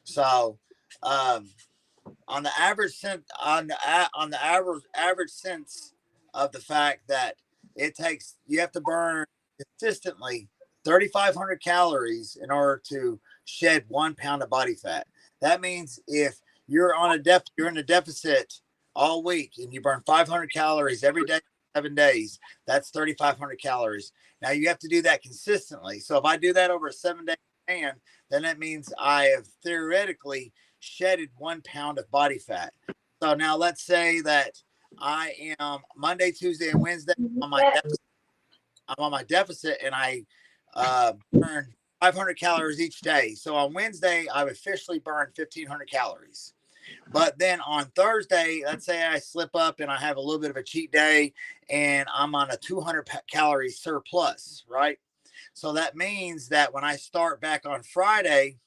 So, on the average sense, on the average sense of the fact that you have to burn consistently 3,500 calories in order to shed 1 pound of body fat. That means if you're you're in a deficit all week and you burn 500 calories every day, 7 days, that's 3,500 calories. Now you have to do that consistently. So if I do that over a 7-day span, then that means I have theoretically shedded 1 pound of body fat. So now let's say that I am Monday, Tuesday, and Wednesday on my deficit. I'm on my deficit and I burn 500 calories each day. So on Wednesday, I've officially burned 1,500 calories. But then on Thursday, let's say I slip up and I have a little bit of a cheat day and I'm on a 200 calorie surplus, right? So that means that when I start back on Friday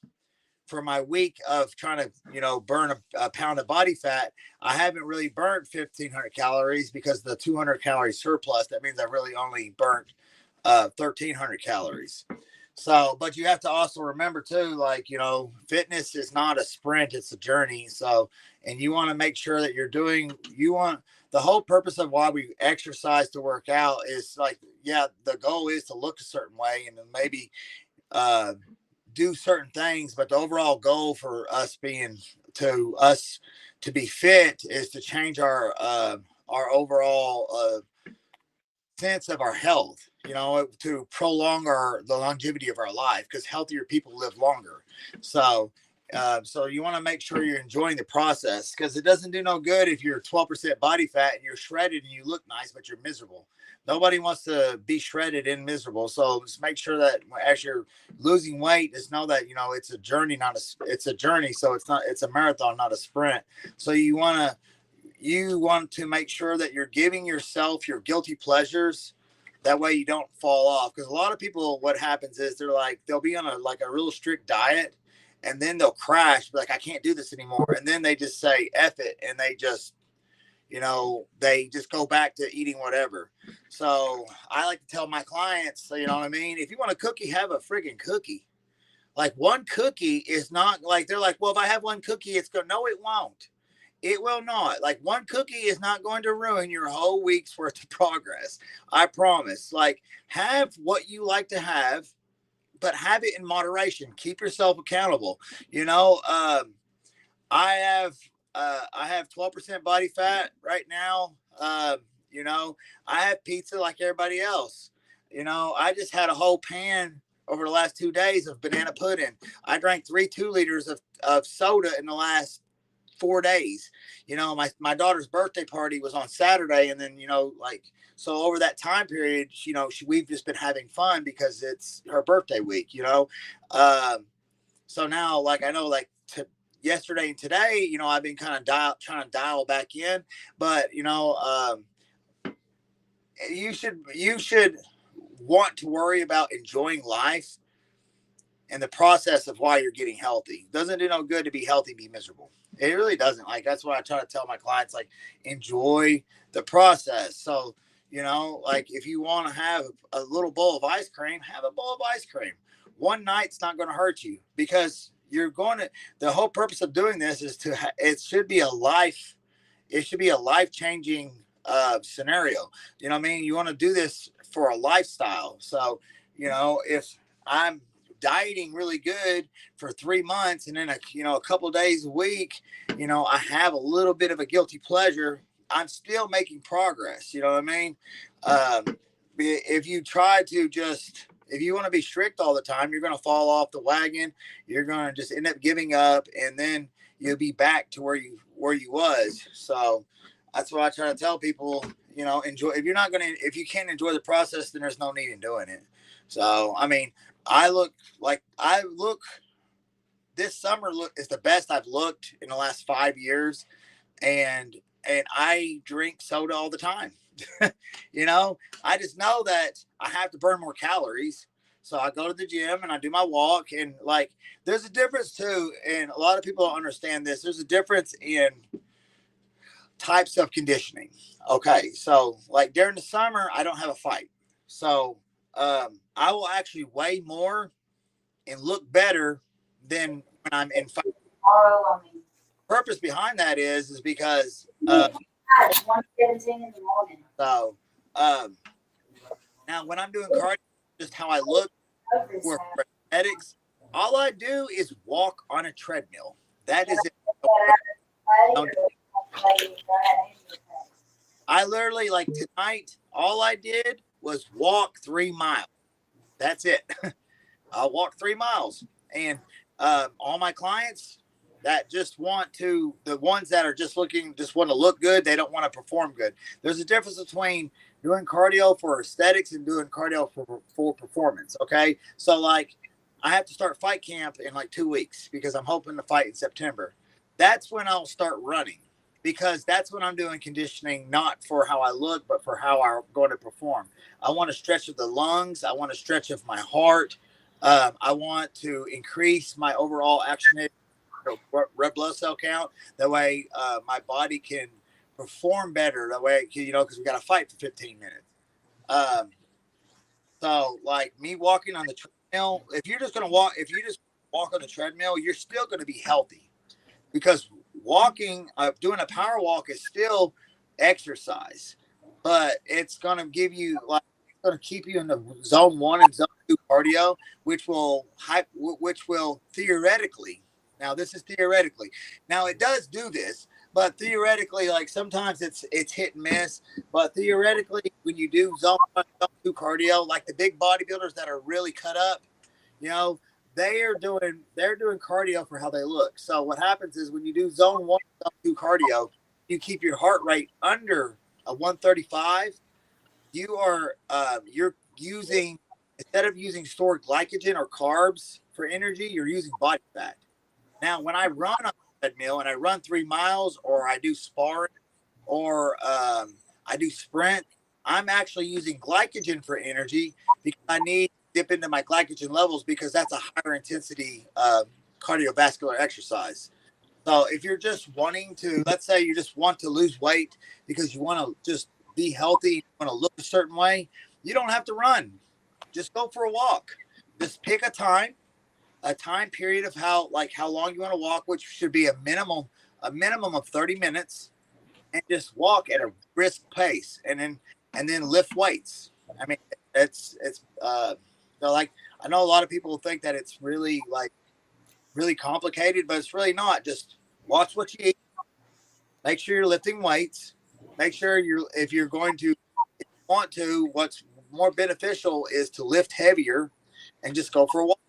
for my week of trying to, burn a pound of body fat, I haven't really burnt 1,500 calories because the 200 calorie surplus, that means I really only burnt 1,300 calories. So, but you have to also remember too, fitness is not a sprint, it's a journey. So, and you want to make sure that the whole purpose of why we exercise to work out is the goal is to look a certain way and then maybe do certain things. But the overall goal for us to be fit is to change our overall sense of our health, to prolong the longevity of our life, because healthier people live longer. So you want to make sure you're enjoying the process, because it doesn't do no good if you're 12% body fat and you're shredded and you look nice, but you're miserable. Nobody wants to be shredded and miserable. So just make sure that as you're losing weight, just know that, it's a journey, it's a journey. So it's a marathon, not a sprint. So you want to make sure that you're giving yourself your guilty pleasures. That way you don't fall off. Because a lot of people, what happens is they'll be on a real strict diet and then they'll crash, like, I can't do this anymore. And then they just say, F it. And they just, they just go back to eating whatever. So I like to tell my clients, you know what I mean? If you want a cookie, have a friggin' cookie. Like, one cookie is not they're like, well, if I have one cookie, it's going, no, it won't. It will not. Like, one cookie is not going to ruin your whole week's worth of progress. I promise. Like, have what you like to have, but have it in moderation. Keep yourself accountable. I have 12% body fat right now. I have pizza like everybody else. I just had a whole pan over the last 2 days of banana pudding. I drank 2 liters of soda in the last 4 days. My daughter's birthday party was on Saturday, and then so over that time period, we've just been having fun because it's her birthday week. So now, I know, yesterday and today, I've been kind of trying to dial back in, but you should want to worry about enjoying life and the process of why you're getting healthy. Doesn't do no good to be healthy, be miserable. It really doesn't. That's what I try to tell my clients, enjoy the process. So, if you want to have a little bowl of ice cream, have a bowl of ice cream. One night's not going to hurt you, because the whole purpose of doing this is it should be a life-changing scenario. You know what I mean? You want to do this for a lifestyle. So, if I'm dieting really good for 3 months and then a couple days a week, I have a little bit of a guilty pleasure, I'm still making progress. You know what I mean? If you want to be strict all the time, you're going to fall off the wagon. You're going to just end up giving up, and then you'll be back to where you was. So that's what I try to tell people. You know, enjoy. If you can't enjoy the process, then there's no need in doing it. So, I mean, I look this summer is the best I've looked in the last 5 years, and I drink soda all the time. You know, I just know that I have to burn more calories. So I go to the gym and I do my walk, and like there's a difference too, and a lot of people don't understand this. There's a difference in types of conditioning. Okay, so like during the summer, I don't have a fight, so I will actually weigh more and look better than when I'm in fight. Purpose behind that is because 1:17 in the morning. so now when I'm doing cardio, just how I look for aesthetics, all I do is walk on a treadmill. That is it. I literally, like tonight, all I did was walk 3 miles. That's it. I'll walk 3 miles. And all my clients that just the ones that are just want to look good, they don't want to perform good. There's a difference between doing cardio for aesthetics and doing cardio for performance. Okay. So, like, I have to start fight camp in like 2 weeks because I'm hoping to fight in September. That's when I'll start running, because that's when I'm doing conditioning, not for how I look, but for how I'm going to perform. I want to stretch of the lungs. I want to stretch of my heart. I want to increase my overall oxygenated red blood cell count. That way, my body can perform better. That way, because we got to fight for 15 minutes. So, like me walking on the treadmill, if you just walk on the treadmill, you're still going to be healthy, because doing a power walk is still exercise, but it's going to give you going to keep you in the zone 1 and zone 2 cardio, which will theoretically, now this is theoretically, now it does do this, but theoretically, like sometimes it's hit and miss, but theoretically when you do zone 1, zone 2 cardio, like the big bodybuilders that are really cut up, they're doing cardio for how they look. So what happens is when you do zone 1, zone 2 cardio, you keep your heart rate under a 135. You're using, instead of using stored glycogen or carbs for energy, you're using body fat. Now, when I run on the treadmill and I run 3 miles, or I do sparring, or I do sprint, I'm actually using glycogen for energy, because I need to dip into my glycogen levels, because that's a higher intensity cardiovascular exercise. So if you're just wanting to, let's say you just want to lose weight because you want to just be healthy, you want to look a certain way, you don't have to run. Just go for a walk. Just pick a time period of how long you want to walk, which should be a minimum of 30 minutes, and just walk at a brisk pace, and then lift weights. I mean, it's like, I know a lot of people think that it's really complicated, but it's really not. Just watch what you eat. Make sure you're lifting weights. Make sure if you want to, what's more beneficial is to lift heavier and just go for a walk.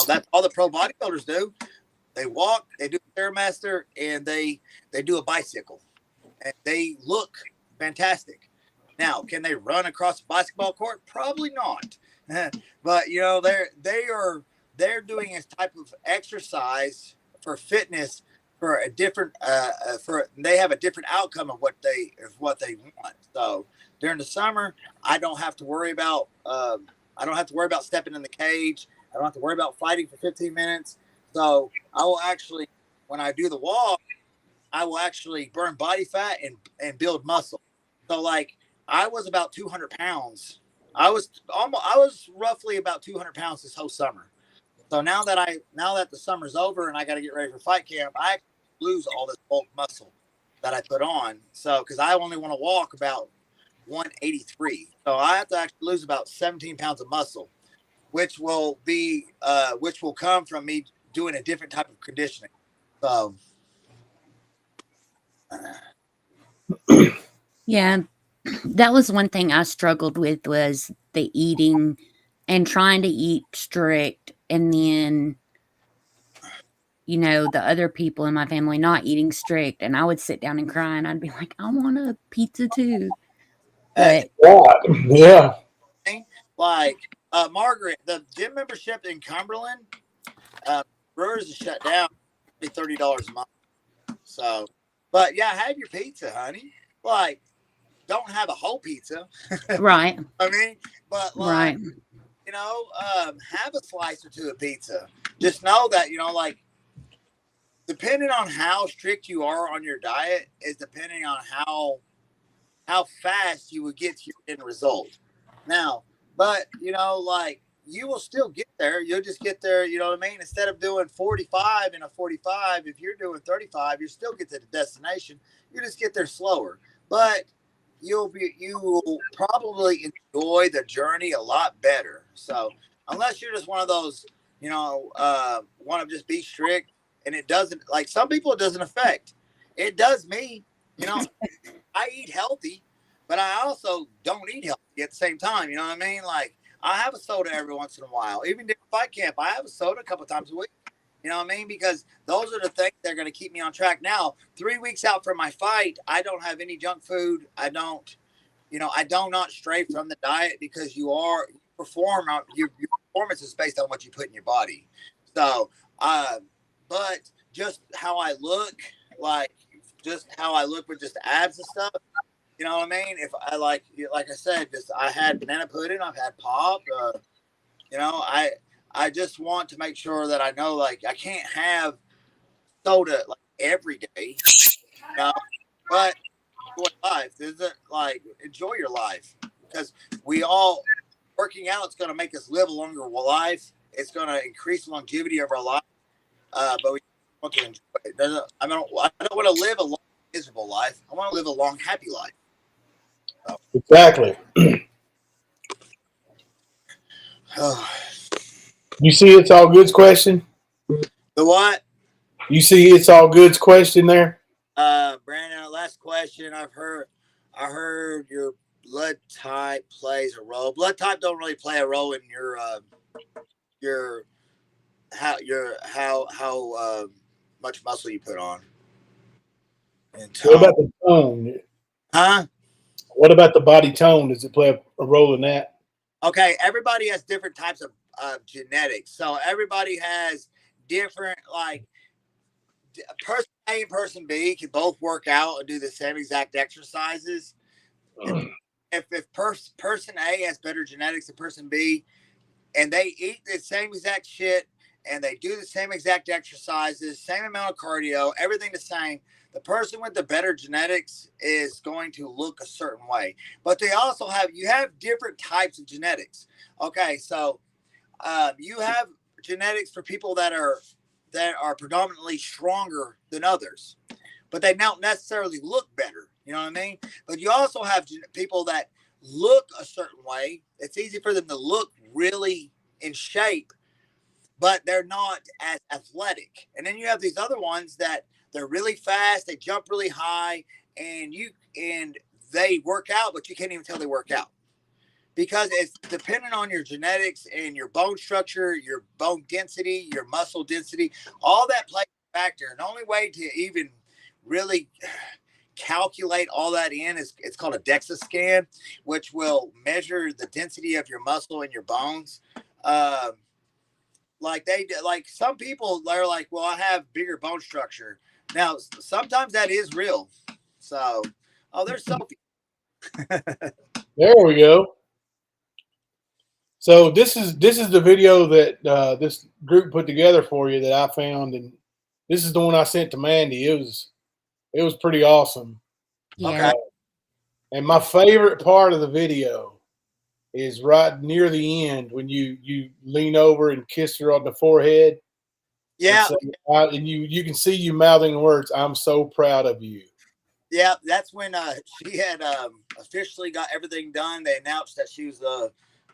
That's all the pro bodybuilders do. They walk, they do a Stairmaster, and they do a bicycle, and they look fantastic. Now, can they run across a basketball court? Probably not. But they're doing a type of exercise for fitness, for a different they have a different outcome of what they want. So during the summer, I don't have to worry about stepping in the cage. I don't have to worry about fighting for 15 minutes. So I will actually, when I do the walk, I will actually burn body fat and build muscle. So like, I was about 200 pounds. I was roughly about 200 pounds this whole summer. So now that the summer's over and I got to get ready for fight camp, I lose all this bulk muscle that I put on. So, because I only want to walk about 183, so I have to actually lose about 17 pounds of muscle, which will come from me doing a different type of conditioning. So, Yeah, that was one thing I struggled with, was the eating and trying to eat strict, and then you know, the other people in my family not eating strict, and I would sit down and cry, and I'd be like, I want a pizza too. But God, yeah. Like Margaret, the gym membership in Cumberland, Brewers is shut down. Be $30 a month. So, but yeah, have your pizza, honey. Like, don't have a whole pizza. right, I mean, but like, right, you know, have a slice or two of pizza. Just know that, you know, like, depending on how strict you are on your diet is depending on how fast you would get to your end result. Now, but you know, like you will still get there. You'll just get there, you know what I mean? Instead of doing 45 in a 45, if you're doing 35, you still get to the destination. You just get there slower. But you will probably enjoy the journey a lot better. So unless you're just one of those, you know, want to just be strict and it doesn't, like some people it doesn't affect. It does me, you know. I eat healthy, but I also don't eat healthy at the same time. You know what I mean? Like I have a soda every once in a while. Even during fight camp, I have a soda a couple times a week. You know what I mean? Because those are the things that are going to keep me on track. Now, 3 weeks out from my fight, I don't have any junk food. I don't, you know, I do not stray from the diet because you perform out your performance is based on what you put in your body. So, but just how I look, like just how I look with just abs and stuff. You know what I mean? If I like I said, just I had banana pudding, I've had pop. You know, I just want to make sure that I know, like I can't have soda like every day. You know, but enjoy life isn't like enjoy your life because we all working out. It's going to make us live a longer life. It's going to increase the longevity of our life. But we want to enjoy it. I don't want to live a long, miserable life. I want to live a long, happy life. So. Exactly. You see, it's all good's question. The what? You see, it's all good's question there. Brandon, last question. I heard your blood type plays a role. Blood type don't really play a role in your how much muscle you put on. What about the tone? Huh? What about the body tone? Does it play a role in that? Okay, everybody has different types of genetics. So everybody has different, like, person A and person B can both work out and do the same exact exercises. If person A has better genetics than person B, and they eat the same exact shit and they do the same exact exercises, same amount of cardio, everything the same, the person with the better genetics is going to look a certain way. But they also you have different types of genetics. Okay, so you have genetics for people that are predominantly stronger than others, but they don't necessarily look better. You know what I mean? But you also have people that look a certain way. It's easy for them to look really in shape, but they're not as athletic. And then you have these other ones that they're really fast, they jump really high, and they work out, but you can't even tell they work out. Because it's dependent on your genetics and your bone structure, your bone density, your muscle density, all that plays a factor. And the only way to even really calculate all that in is it's called a DEXA scan, which will measure the density of your muscle and your bones. Like some people, they're like, well, I have bigger bone structure. Now, sometimes that is real. So, there's Sophie. There we go. So this is the video that this group put together for you that I found, and this is the one I sent to Mandy. It was pretty awesome. yeah. Okay. And my favorite part of the video is right near the end when you lean over and kiss her on the forehead. Yeah. And you can see you mouthing the words, "I'm so proud of you." Yeah, that's when she had officially got everything done. They announced that she was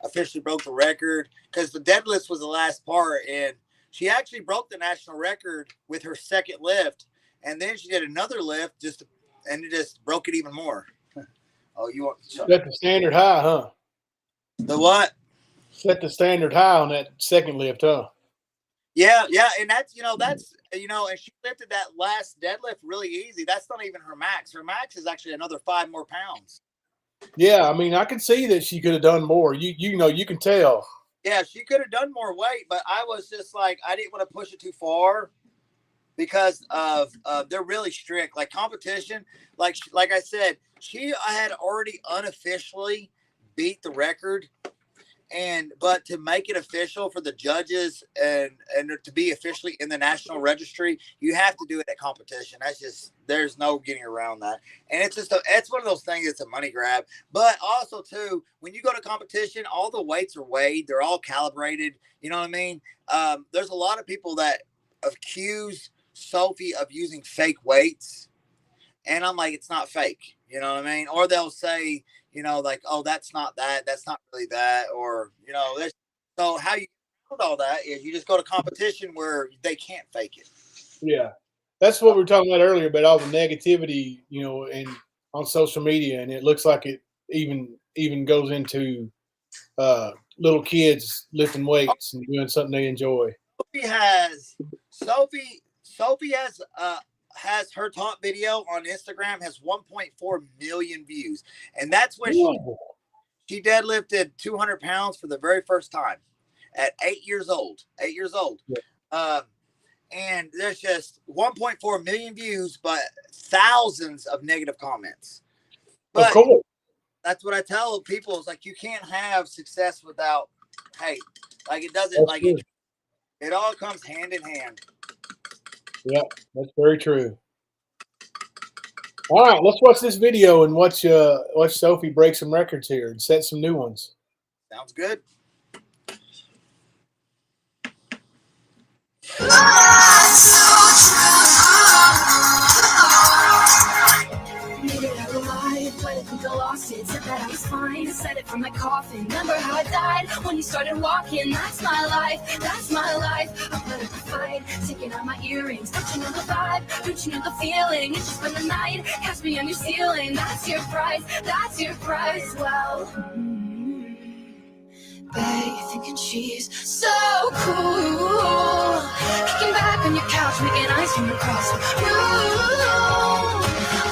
officially broke the record because the deadlift was the last part, and she actually broke the national record with her second lift, and then she did another lift and it just broke it even more. Oh, you want set the standard high, huh? The what? Set the standard high on that second lift, huh? Yeah, and that's and she lifted that last deadlift really easy. That's not even her max. Her max is actually another 5 more pounds. Yeah, I mean, I could see that she could have done more. You can tell. Yeah, she could have done more weight, but I was just like, I didn't want to push it too far because of they're really strict. Like competition, like I said, she had already unofficially beat the record. But to make it official for the judges and to be officially in the national registry, you have to do it at competition. That's just, there's no getting around that. And it's just it's one of those things. It's a money grab. But also too, when you go to competition, all the weights are weighed. They're all calibrated. You know what I mean? There's a lot of people that accuse Sophie of using fake weights, and I'm like, it's not fake. You know what I mean? Or they'll say, like, oh, that's not that. That's not really that. Or, so how you do all that is you just go to competition where they can't fake it. Yeah, that's what we were talking about earlier about all the negativity, and on social media, and it looks like it even goes into little kids lifting weights and doing something they enjoy. Sophie has her top video on Instagram has 1.4 million views, and that's when she deadlifted 200 pounds for the very first time at 8 years old. 8 years old. Yeah. And there's just 1.4 million views, but thousands of negative comments. But of course, that's what I tell people. Is like, you can't have success without hate. Like, it doesn't, that's like true. it all comes hand in hand. Yeah, that's very true. All right, let's watch this video and watch Sophie break some records here and set some new ones. Sounds good. Made it out alive, but I think I lost it. Said that I was fine, said it from my coffin. Remember how I died when you started walking? That's my life, that's my life. I'm putting up a fight, taking out my earrings. Don't you know the vibe? Don't you know the feeling? It's just been the night, catch me on your ceiling. That's your price, that's your price. Well, Bay, thinking she's so cool. Kicking back on your couch, making ice cream across the room.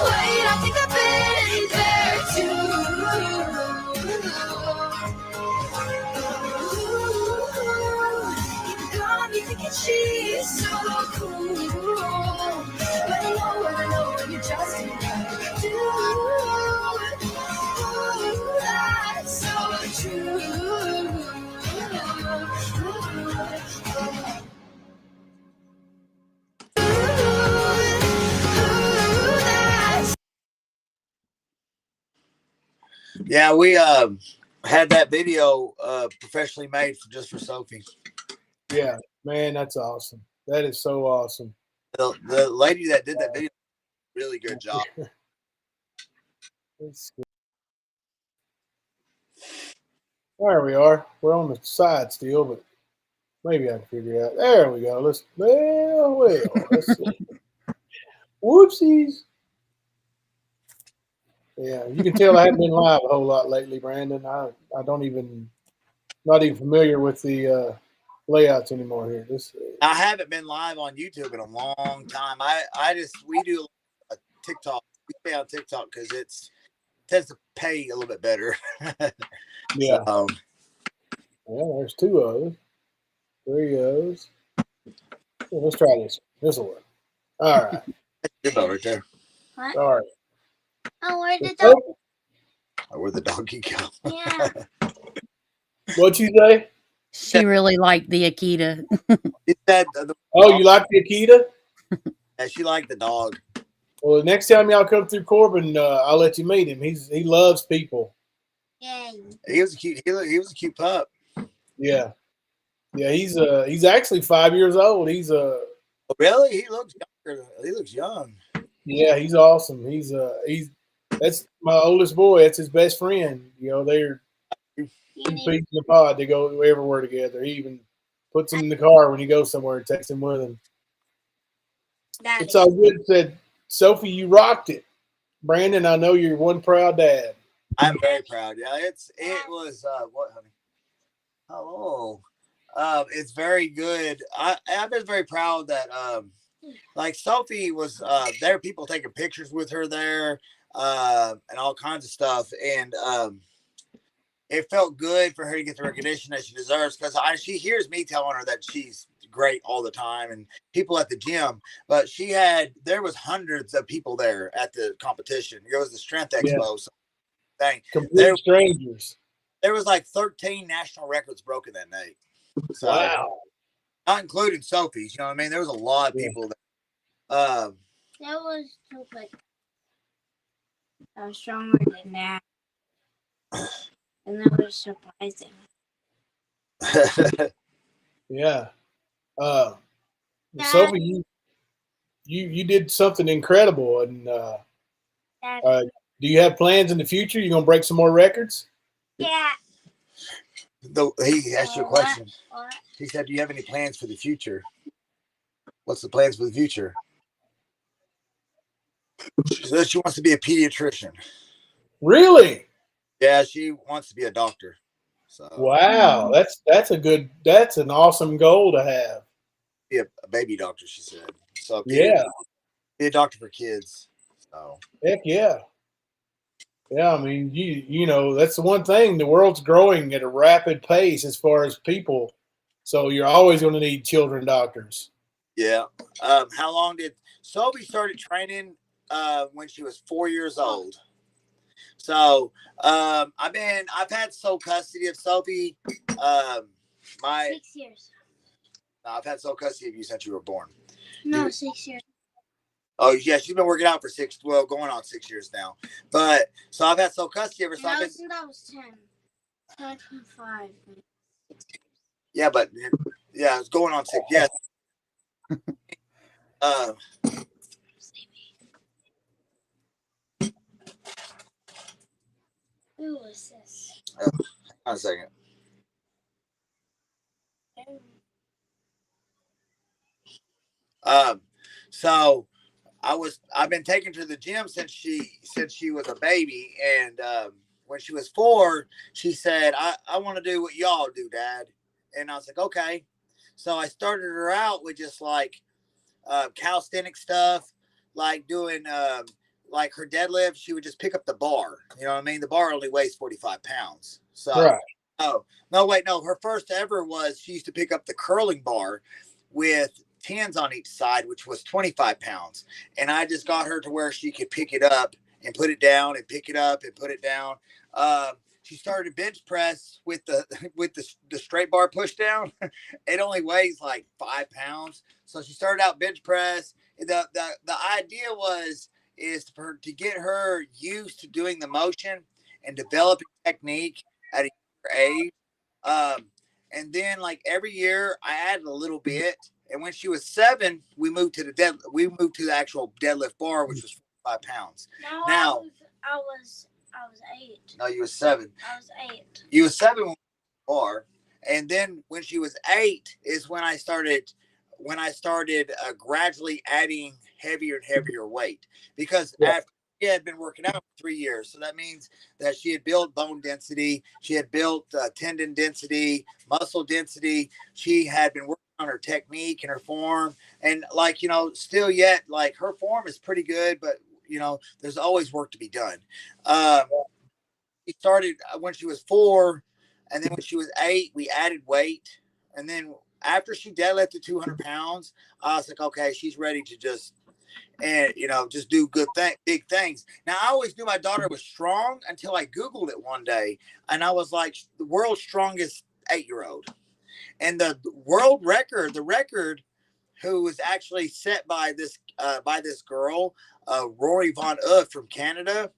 Wait, I think I've been there too. You got me thinking she's so cool. But I know, you just can't do. That's so true. Yeah, we had that video professionally made just for Sophie. Yeah, man, that's awesome. That is so awesome. The lady that did that video, really good job. That's good. There we are. We're on the side still, but maybe I can figure it out. There we go. Let's see. Whoopsies. Yeah, you can tell I haven't been live a whole lot lately, Brandon. I don't even, not even familiar with the layouts anymore here. I haven't been live on YouTube in a long time. We do a TikTok. We stay on TikTok because it tends to pay a little bit better. Yeah. So, well, there's 2 of those, 3 of those. Well, let's try this. This will work. All right. good though, right there. What? Sorry. Oh, where'd the dog? Where the doggy go? Yeah. What'd you say? She really liked the Akita. She said Oh, you like the Akita? Yeah, she liked the dog. Well, the next time y'all come through Corbin, I'll let you meet him. He loves people. Yay. He was a cute pup. Yeah. Yeah, he's actually 5 years old. He's Really? He looks younger. He looks young. Yeah, he's awesome. That's my oldest boy. That's his best friend. They're 2 peas in the pod. They go everywhere together. He even puts him in the car when he goes somewhere and takes him with him. Daddy. It's all good. Said Sophie, you rocked it. Brandon, I know you're one proud dad. I'm very proud. Yeah, it was what, honey? Hello. It's very good. I've been very proud that like Sophie was there. People taking pictures with her there and all kinds of stuff, and it felt good for her to get the recognition that she deserves because she hears me telling her that she's great all the time and people at the gym, but there was hundreds of people there at the competition. It was the strength expo. Yeah. So thing. Complete strangers. There was like 13 national records broken that night. So, wow. Not including Sophie's, you know what I mean? There was a lot of people there. That was stupid. I was stronger than that. And that was surprising. Yeah. Sophie, you did something incredible, and do you have plans in the future? You gonna break some more records? Yeah. He asked you a question. What? He said, "Do you have any plans for the future?" What's the plans for the future? She said she wants to be a pediatrician. Really? Yeah, she wants to be a doctor. So wow, that's an awesome goal to have. Be a baby doctor, she said. So be a doctor for kids. So heck yeah. Yeah, I mean, you know, that's the one thing. The world's growing at a rapid pace as far as people. So you're always going to need children doctors. Yeah. How long did Sophie started training when she was 4 years old? So I've had sole custody of Sophie. 6 years. No, I've had sole custody of you since you were born. No, 6 years. Oh yeah, she's been working out for going on 6 years now. But so I've had sole custody of her. So since I was 10. 5. Yeah, but yeah, it's going on 6. Yeah. Who was this? Hang on a second. So I've been taking her to the gym since she was a baby, and when she was 4, she said, I want to do what y'all do, Dad. And I was like, okay. So I started her out with just like calisthenic stuff, like doing like her deadlift. She would just pick up the bar. You know what I mean? The bar only weighs 45 pounds. So right. No. Her first ever was she used to pick up the curling bar with 10s on each side, which was 25 pounds. And I just got her to where she could pick it up and put it down and pick it up and put it down. She started bench press with the straight bar push down. It only weighs like 5 pounds. So she started out bench press. The idea is to get her used to doing the motion and developing technique at a younger age. And then like every year I added a little bit. And when she was 7, we moved to the actual deadlift bar, which was 45 pounds. Now I was 8. No, you were 7. I was 8. You were 7 when we moved to the bar, and then when she was 8 is when I started gradually adding heavier and heavier weight because after she had been working out for 3 years, so that means that she had built bone density, she had built tendon density, muscle density. She had been working on her technique and her form, and like still yet like her form is pretty good, but there's always work to be done. She started when she was 4, and then when she was 8, we added weight, and then after she deadlifted 200 pounds, I was like, okay, she's ready to just do big things. Now, I always knew my daughter was strong until I Googled it one day, and I was like, the world's strongest 8-year-old. And the world record, who was actually set by this girl, Rory Von Uff from Canada.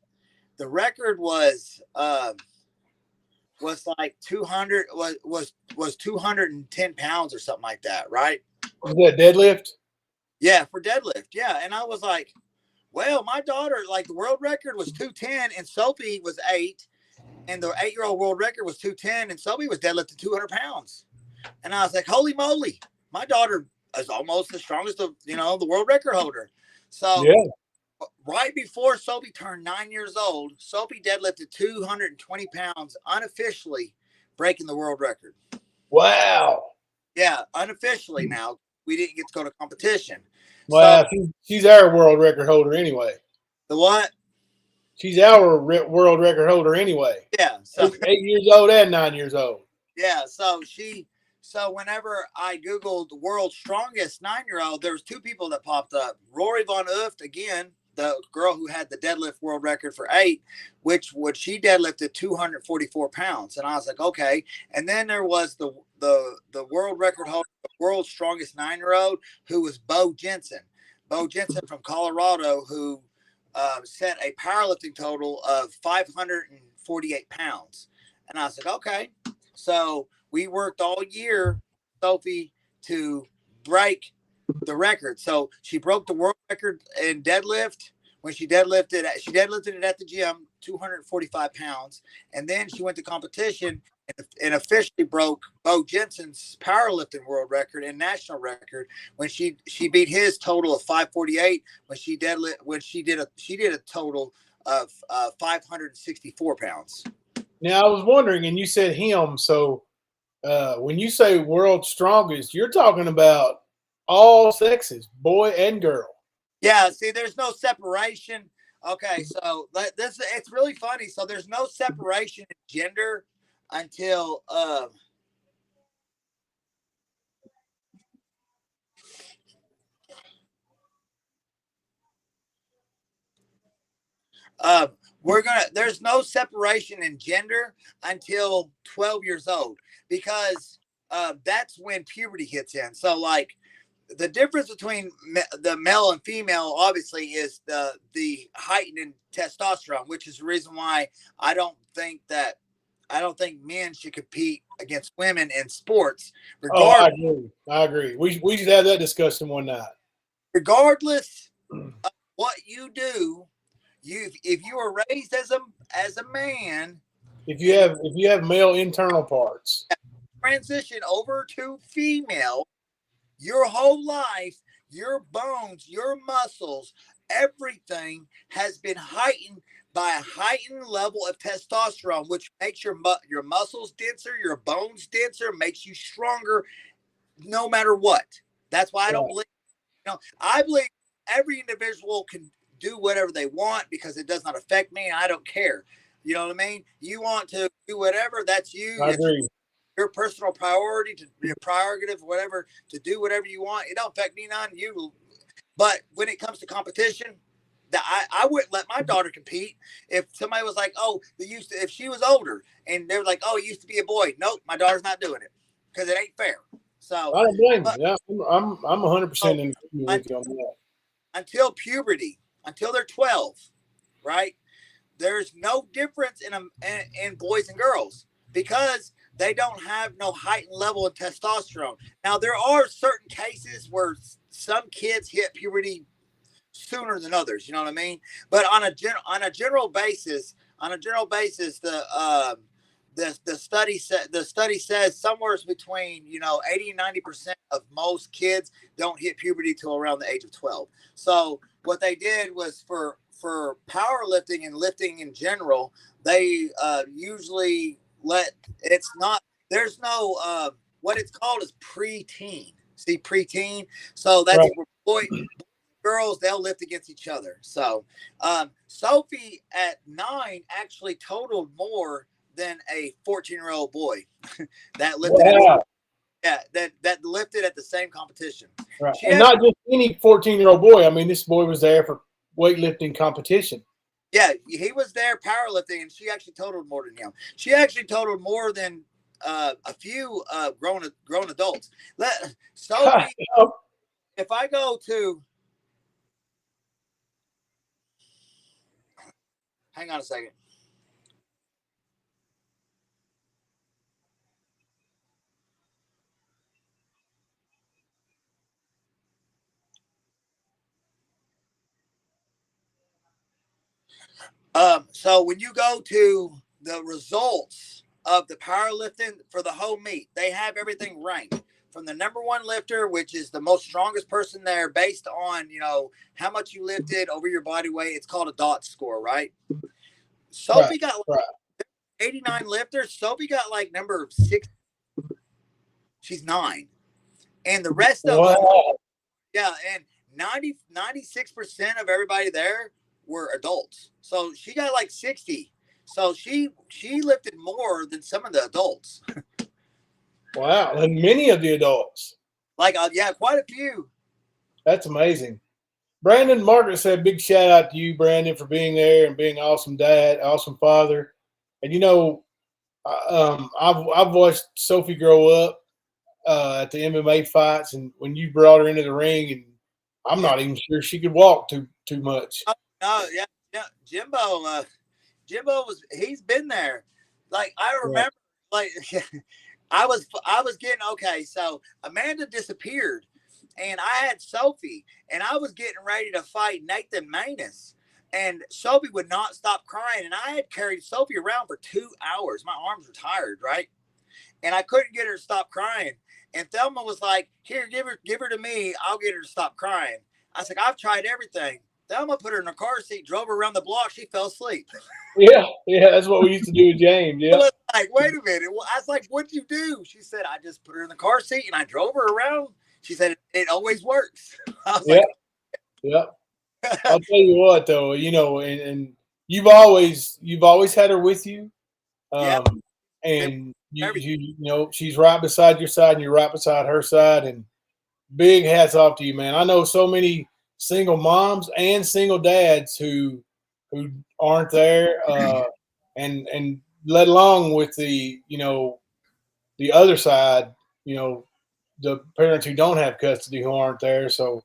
The record was like 200 was 210 pounds or something like that, right? Was that deadlift? Yeah, for deadlift. Yeah, and I was like, well, my daughter, like the world record was 210, and Sophie was 8, and the 8-year-old world record was 210, and Sophie was deadlifting 200 pounds. And I was like, holy moly, my daughter is almost the strongest of, the world record holder. So right before Sophie turned 9 years old, Sophie deadlifted 220 pounds unofficially, breaking the world record. Wow. Yeah, unofficially now. We didn't get to go to competition. Well, So she's our world record holder anyway. the what? She's our world record holder anyway. Yeah. So 8 years old and 9 years old. yeah. So whenever I Googled world's strongest 9-year-old, there was two people that popped up. Rory Von Ooft, again, the girl who had the deadlift world record for 8, which she deadlifted 244 pounds. And I was like, okay. And then there was the world record holder, the world's strongest 9-year-old, who was Bo Jensen. Bo Jensen from Colorado, who set a powerlifting total of 548 pounds. And I was like, okay. So we worked all year, Sophie, to break the record. So she broke the world record in deadlift when she deadlifted it at the gym, 245 pounds. And then she went to competition and officially broke Bo Jensen's powerlifting world record and national record when she beat his total of 548 when she did a total of 564 pounds. Now, I was wondering, and you said him, so when you say world's strongest, you're talking about all sexes, boy and girl. Yeah, see, there's no separation. Okay, so it's really funny. So there's no separation in gender until there's no separation in gender until 12 years old because that's when puberty hits in. So like the difference between the male and female obviously is the heightened testosterone, which is the reason why I don't think men should compete against women in sports. I agree. We should have that discussion one night. Regardless of what you do, if you were raised as a man, if you have male internal parts, transition over to female, your whole life, your bones, your muscles, everything has been heightened by a heightened level of testosterone, which makes your muscles denser, your bones denser, makes you stronger, no matter what. That's why I don't believe. I believe every individual can do whatever they want because it does not affect me. And I don't care. You know what I mean? You want to do whatever, that's you. I agree. Your personal priority, to your prerogative, whatever, to do whatever you want. It don't affect me none. You, but when it comes to competition, I wouldn't let my daughter compete if somebody was like, oh, if she was older and they were like, oh, it used to be a boy. Nope, my daughter's not doing it because it ain't fair. So I don't blame you. Yeah, I'm 100% in agreement with you on that. Until puberty, until they're 12, right? There's no difference in boys and girls because they don't have no heightened level of testosterone. Now, there are certain cases where some kids hit puberty sooner than others. You know what I mean? But on a general basis, the study says somewhere between 80 and 90% of most kids don't hit puberty till around the age of 12. So what they did was for powerlifting and lifting in general, they usually there's no what it's called is preteen. See, preteen. So that's right. Girls, they'll lift against each other. So Sophie at 9 actually totaled more than a 14-year-old boy that lifted. Wow. That lifted at the same competition. Right. And not just any 14-year-old boy. I mean, this boy was there for weightlifting competition. Yeah, he was there powerlifting, and she actually totaled more than him. She actually totaled more than a few grown adults. Sophie, if I go to, hang on a second. So when you go to the results of the powerlifting for the whole meet, they have everything ranked from the number one lifter, which is the most strongest person there based on, how much you lifted over your body weight. It's called a DOT score, right? Sophie got 89 lifters. Sophie got like number 6. She's 9. and the rest of them, Wow. yeah, and 96% of everybody there were adults. So she got like 60. So she lifted more than some of the adults. Wow. And many of the adults. Like, yeah, quite a few. That's amazing. Brandon, Margaret said big shout out to you, Brandon, for being there and being an awesome dad, awesome father. And you know, I've watched Sophie grow up at the MMA fights, and when you brought her into the ring, and I'm not even sure she could walk too much. Oh, no, yeah, Jimbo he's been there. Like I remember, like I was getting okay. So Amanda disappeared, and I had Sophie, and I was getting ready to fight Nathan Manus, and Sophie would not stop crying, and I had carried Sophie around for 2 hours. My arms were tired, right, and I couldn't get her to stop crying. And Thelma was like, "Here, give her to me. I'll get her to stop crying." I was like, "I've tried everything." Thelma put her in a car seat, drove her around the block. She fell asleep. Yeah, that's what we used to do with James. I Yeah, was like, wait a minute. Well, I was like, what'd you do? She said, I just put her in the car seat and I drove her around. She said, it always works. I was yeah, yeah. I'll tell you what, though, you know, and you've always had her with you, yeah, and you know she's right beside your side, and you're right beside her side, and big hats off to you, man. I know so many single moms and single dads who aren't there, and let alone with the the other side, the parents who don't have custody who aren't there. So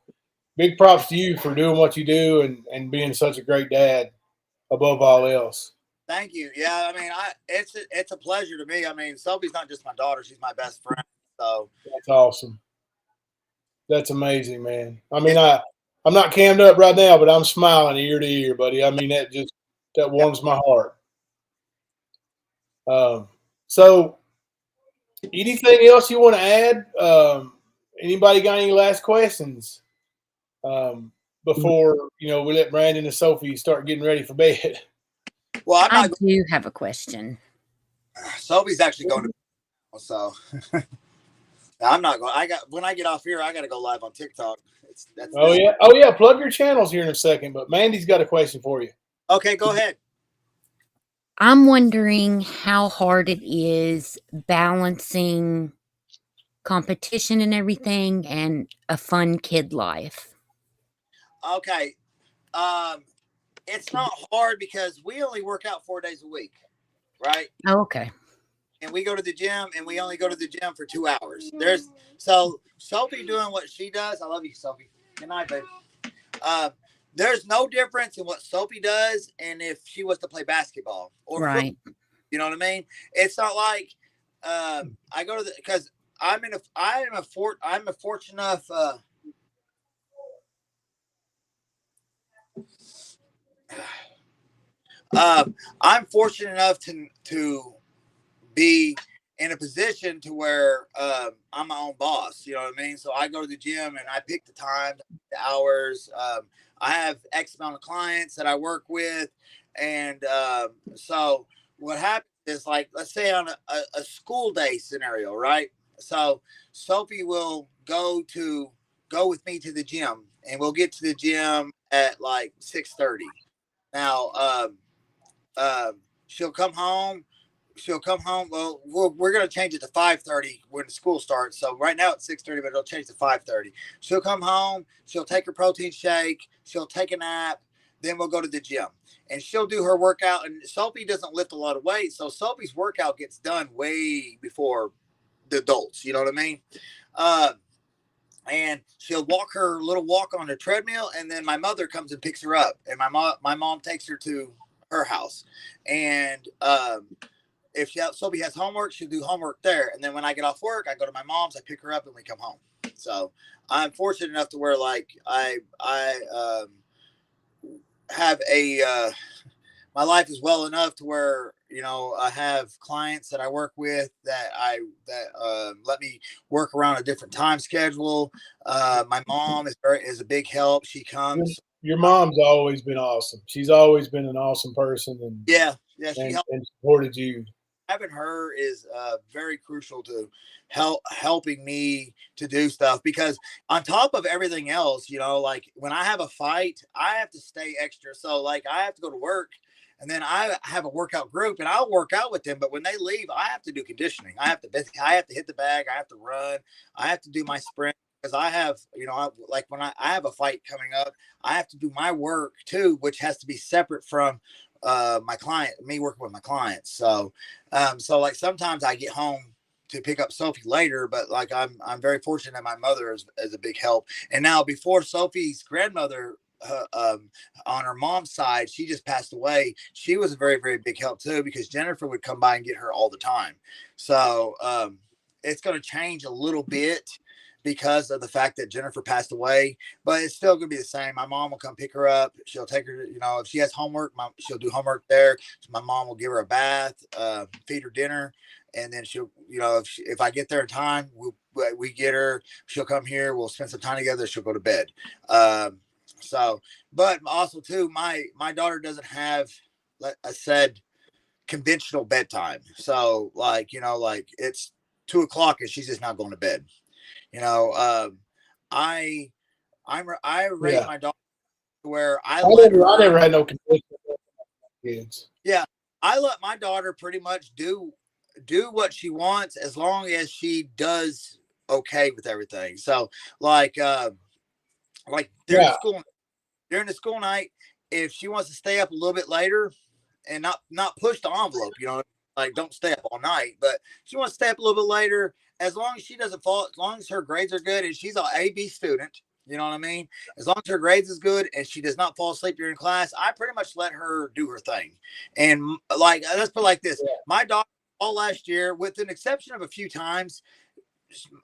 big props to you for doing what you do and being such a great dad above all else. thank you. Yeah, I mean, it's a pleasure to me. I mean, Sophie's not just my daughter; she's my best friend. So That's awesome. That's amazing, man. I mean, I'm not cammed up right now, but I'm smiling ear to ear, buddy. I mean, that warms my heart. So anything else you want to add? Anybody got any last questions before we let Brandon and Sophie start getting ready for bed? well, I do have a question. Sophie's actually going to bed, so I'm not going. When I get off here, I got to go live on TikTok. Oh yeah. Plug your channels here in a second, but Mandy's got a question for you. Okay, go ahead. I'm wondering how hard it is balancing competition and everything and a fun kid life. Okay, it's not hard because we only work out 4 days a week, right? Oh, okay. And we go to the gym, and we only go to the gym for 2 hours. So Sophie doing what she does. I love you, Sophie. Good night, baby. There's no difference in what Sophie does and if she was to play basketball or right. football, you know what I mean? It's not like I go to because I'm fortunate enough. I'm fortunate enough to be in a position to where I'm my own boss. You know what I mean? So I go to the gym and I pick the time, the hours. I have X amount of clients that I work with. And so what happens is, like, let's say on a school day scenario, right? So Sophie will go with me to the gym, and we'll get to the gym at like 6:30. Now, she'll come home. Well, we're going to change it to 5:30 when the school starts. So right now it's 6:30, but it'll change to 5:30. She'll come home. She'll take her protein shake. She'll take a nap. Then we'll go to the gym, and she'll do her workout. And Sophie doesn't lift a lot of weight, so Sophie's workout gets done way before the adults. You know what I mean? And she'll walk her little walk on the treadmill, and then my mother comes and picks her up, and my mom takes her to her house, and if Sophie has homework, she'll do homework there. And then when I get off work, I go to my mom's, I pick her up, and we come home. So I'm fortunate enough to where, like, I have my life is well enough to where, I have clients that I work with that let me work around a different time schedule. My mom is a big help. She comes. Your mom's always been awesome. She's always been an awesome person, and yeah, and supported you. having her is very crucial to helping me to do stuff, because on top of everything else, you know, like when I have a fight, I have to stay extra. So like I have to go to work, and then I have a workout group and I'll work out with them. But when they leave, I have to do conditioning. I have to hit the bag. I have to run. I have to do my sprint, because I have, you know, like when I have a fight coming up, I have to do my work too, which has to be separate from my client, me working with my clients. So like sometimes I get home to pick up Sophie later, but like I'm very fortunate that my mother is a big help. And now, before Sophie's grandmother, on her mom's side, she just passed away. She was a very, very big help too, because Jennifer would come by and get her all the time. So it's going to change a little bit because of the fact that Jennifer passed away, but it's still going to be the same. My mom will come pick her up. She'll take her, you know, if she has homework, she'll do homework there. So my mom will give her a bath, feed her dinner. And then she'll, you know, if I get there in time, we get her, she'll come here, we'll spend some time together. She'll go to bed. But also too, my daughter doesn't have, like I said, conventional bedtime. So like, you know, like it's 2:00 and she's just not going to bed. You know, I raised Yeah. my daughter where I never had no condition with kids. Yeah, I let my daughter pretty much do what she wants, as long as she does okay with everything. So like during Yeah. the school night, if she wants to stay up a little bit later and not push the envelope, you know, like don't stay up all night, but she wants to stay up a little bit later, as long as she doesn't fall, as long as her grades are good and she's an A-B student, you know what I mean? As long as her grades is good and she does not fall asleep during class, I pretty much let her do her thing. And like, let's put it like this. Yeah. My daughter, all last year, with an exception of a few times,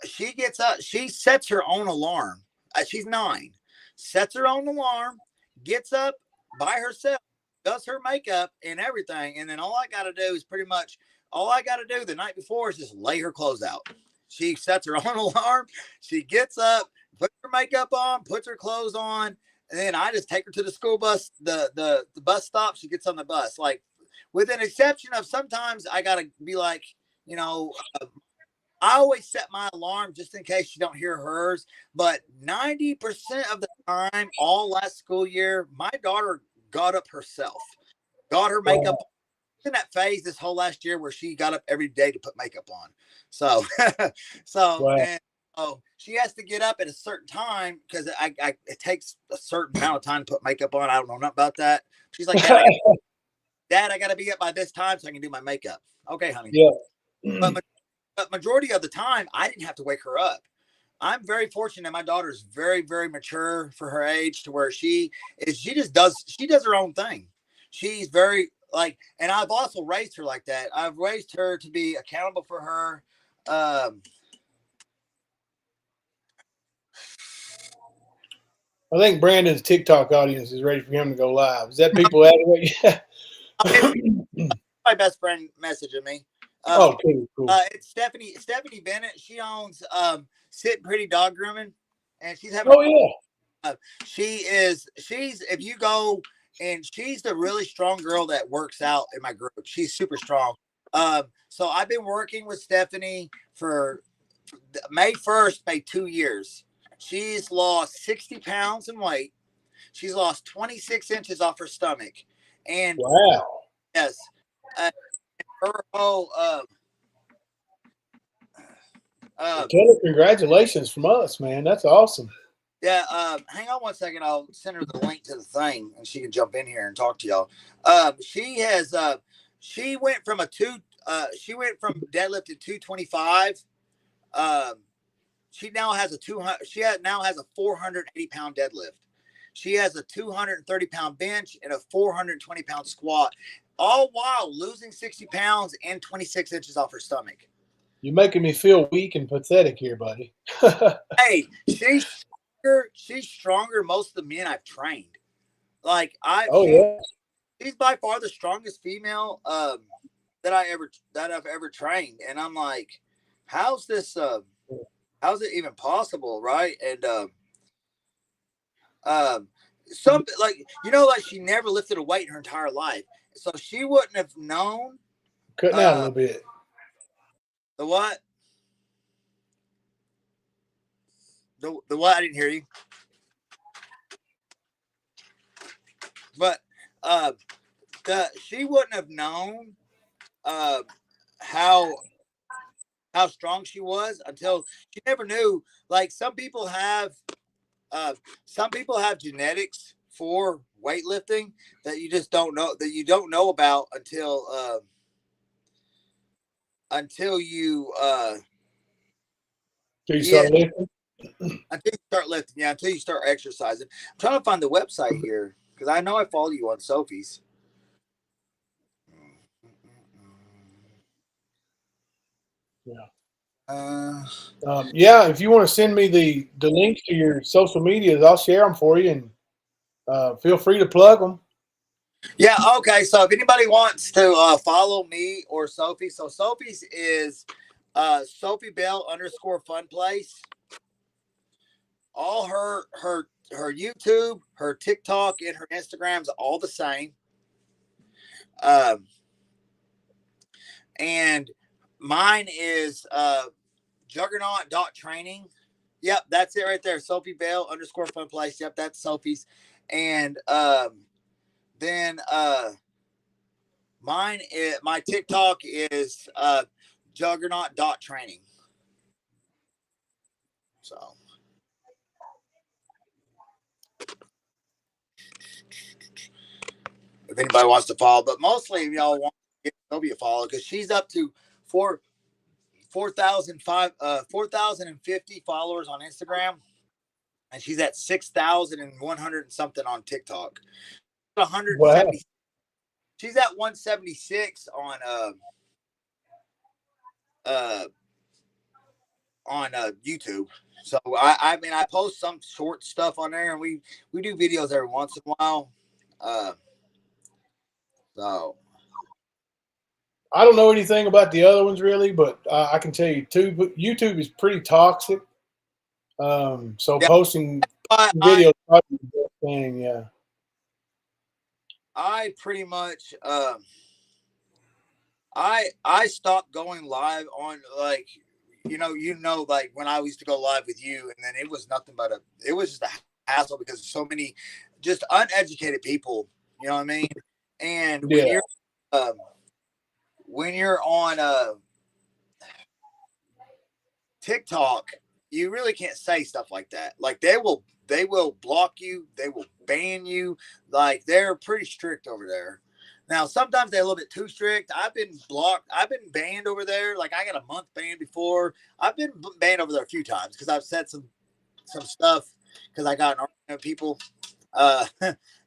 she gets up, she sets her own alarm. She's 9, sets her own alarm, gets up by herself, does her makeup and everything. And then all I got to do is pretty much all I got to do the night before is just lay her clothes out. She sets her own alarm. She gets up, puts her makeup on, puts her clothes on. And then I just take her to the school bus, the bus stop. She gets on the bus. Like, with an exception of sometimes I got to be like, you know, I always set my alarm just in case you don't hear hers. But 90% of the time, all last school year, my daughter got up herself, got her makeup. Wow. In that phase this whole last year where she got up every day to put makeup on. So, Wow. and she has to get up at a certain time, because it takes a certain amount of time to put makeup on. I don't know nothing about that. She's like, Dad, I got to be up by this time so I can do my makeup. Okay, honey. Yeah. But majority of the time, I didn't have to wake her up. I'm very fortunate. My daughter's very, very mature for her age, to where she does her own thing. She's very like, and I've also raised her like that. I've raised her to be accountable for her. I think Brandon's TikTok audience is ready for him to go live. Is that people out of it? My best friend messaging me. Oh, cool. It's Stephanie Bennett. She owns Sit Pretty Dog Grooming, and she's having. Oh yeah. She's if you go, and she's the really strong girl that works out in my group. She's super strong. So I've been working with Stephanie for May 1st, made 2 years. She's lost 60 pounds in weight. She's lost 26 inches off her stomach. And wow. Yes, her whole Tell her congratulations from us, man. That's awesome. yeah, hang on one second. I'll send her the link to the thing and she can jump in here and talk to y'all. She has she went from deadlifted 225. She now has a 480-pound deadlift. She has a 230-pound bench and a 420-pound squat, all while losing 60 pounds and 26 inches off her stomach. You're making me feel weak and pathetic here, buddy. Hey, she's stronger than most of the men I've trained. Like she's by far the strongest female that I've ever trained. And I'm like, how's it even possible, right? And something like, like she never lifted a weight in her entire life, so she wouldn't have known Cutting out a little bit. The what? The what? I didn't hear you. But she wouldn't have known how strong she was until she never knew. Like some people have genetics for weightlifting that you just don't know about until you Till you start lifting. until you start lifting. Yeah, until you start exercising. I'm trying to find the website here because I know I follow you on Sophie's. Yeah. Yeah, if you want to send me the links to your social medias, I'll share them for you, and feel free to plug them. Yeah, okay. So if anybody wants to follow me or Sophie, so Sophie's is Sophie Bell _fun place. All her YouTube, her TikTok, and her Instagram's all the same. And mine is juggernaut.training. Yep, that's it right there. Sophie Bell _fun place. Yep, that's Sophie's. And then mine is my TikTok is juggernaut.training. So if anybody wants to follow, but mostly y'all want to give Sophie a follow because she's up to 4,050 followers on Instagram, and she's at 6,100 and something on TikTok. 170. Wow. She's at 176 on YouTube. So I mean I post some short stuff on there, and we do videos every once in a while. So I don't know anything about the other ones really, but I can tell you YouTube is pretty toxic. So yeah, posting videos is probably the best thing. Yeah. I pretty much I stopped going live on like like when I used to go live with you, and then it was nothing but it was just a hassle because so many just uneducated people, you know what I mean? And when you're on TikTok, you really can't say stuff like that. Like they will block you, they will ban you. Like they're pretty strict over there. Now sometimes they're a little bit too strict. I've been blocked, I've been banned over there. Like I got a month ban before. I've been banned over there a few times because I've said some stuff because I got an argument with people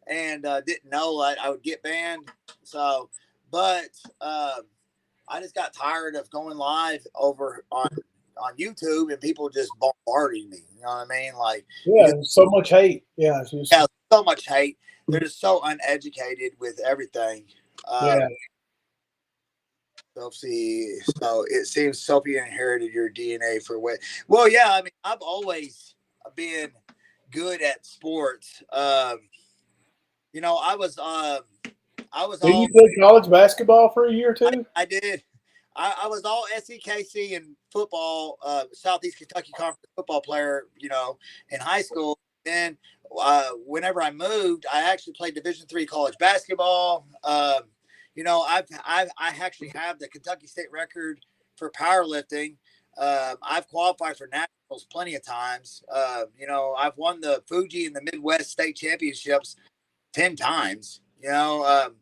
and didn't know I would get banned. So but I just got tired of going live over on YouTube and people just bombarding me. You know what I mean? Like, there's so much hate. Yeah, so much hate. They're just so uneducated with everything. Yeah. Sophie, so it seems Sophie inherited your DNA for what? Well, yeah. I mean, I've always been good at sports. You know, I was Didn't you play college basketball for a year or two? I did. I was all SEKC in football, Southeast Kentucky Conference football player, you know, in high school. Then whenever I moved, I actually played Division III college basketball. You know, I actually have the Kentucky State record for powerlifting. I've qualified for nationals plenty of times. You know, I've won the Fuji and the Midwest State Championships 10 times. You know,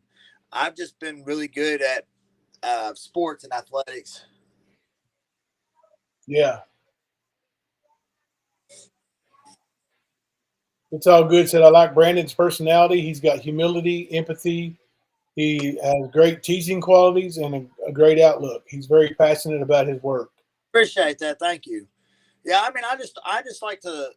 I've just been really good at sports and athletics. Yeah. It's all good. Said I like Brandon's personality. He's got humility, empathy. He has great teaching qualities and a great outlook. He's very passionate about his work. Appreciate that. Thank you. Yeah, I mean, I just like to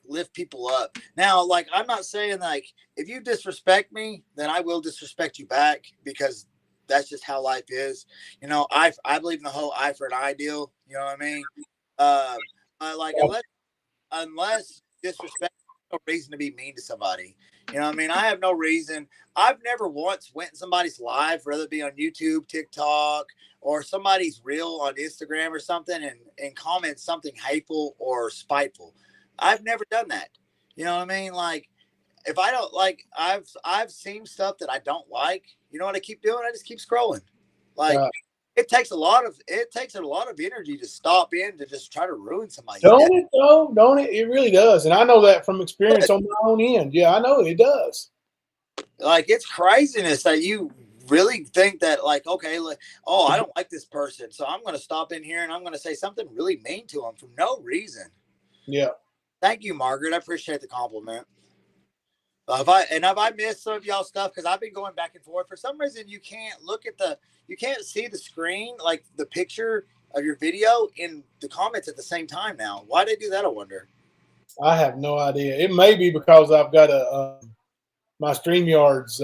lift people up. Now, like I'm not saying like if you disrespect me, then I will disrespect you back because that's just how life is. You know, I believe in the whole eye for an eye deal. You know what I mean? I like unless disrespect no reason to be mean to somebody. You know what I mean? I have no reason. I've never once went in somebody's live, whether it be on YouTube, TikTok, or somebody's reel on Instagram or something, and comment something hateful or spiteful. I've never done that. You know what I mean? Like, if I don't like, I've seen stuff that I don't like. You know what I keep doing? I just keep scrolling. Like, it takes a lot of energy to stop in to just try to ruin somebody's day. Don't it though? Don't it? It really does. And I know that from experience on my own end. Yeah, I know it does. Like, it's craziness that you really think that, like, okay, like, oh, I don't like this person, so I'm going to stop in here and I'm going to say something really mean to them for no reason. Yeah. Thank you, Margaret. I appreciate the compliment. Have I missed some of y'all stuff? Because I've been going back and forth. For some reason, you can't see the screen, like the picture of your video in the comments at the same time now. Why they do that, I wonder. I have no idea. It may be because I've got my StreamYard's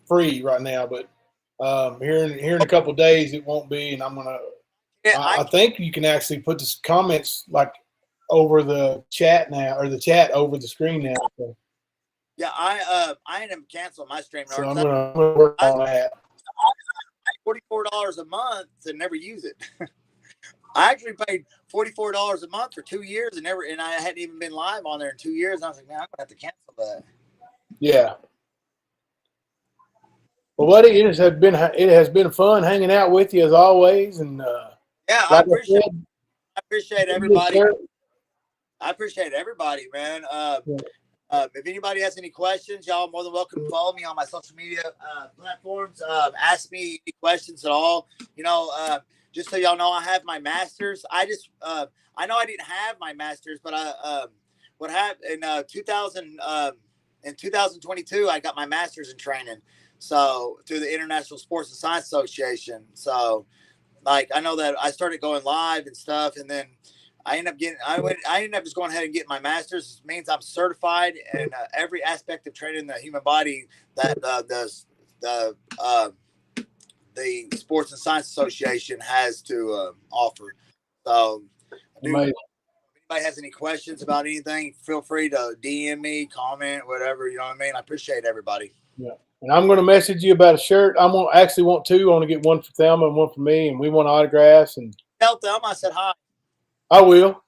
free right now, but here in a couple of days it won't be, and I'm gonna. Yeah, I think you can actually put the comments like over the chat now, or the chat over the screen now. So. Yeah, I ended up canceling my StreamYard. So I'm gonna work on that. $44 a month to never use it. I actually paid $44 a month for 2 years and I hadn't even been live on there in 2 years. And I was like, man, I'm gonna have to cancel that. Yeah. Well, buddy, it has been fun hanging out with you as always, and yeah, like I appreciate everybody. I appreciate everybody, man. If anybody has any questions, y'all are more than welcome to follow me on my social media platforms. Ask me any questions at all. You know, just so y'all know, I have my master's. I know I didn't have my master's, but what happened in 2022, I got my master's in training. So through the International Sports and Science Association. So, like, I know that I started going live and stuff, and then I ended up just going ahead and getting my master's. It means I'm certified in every aspect of training the human body that the Sports and Science Association has to offer. So, if anybody has any questions about anything, feel free to DM me, comment, whatever. You know what I mean? I appreciate everybody. Yeah. And I'm going to message you about a shirt. I'm going to actually want two. I want to get one for Thelma and one for me, and we want autographs. And tell Thelma I said hi. I will.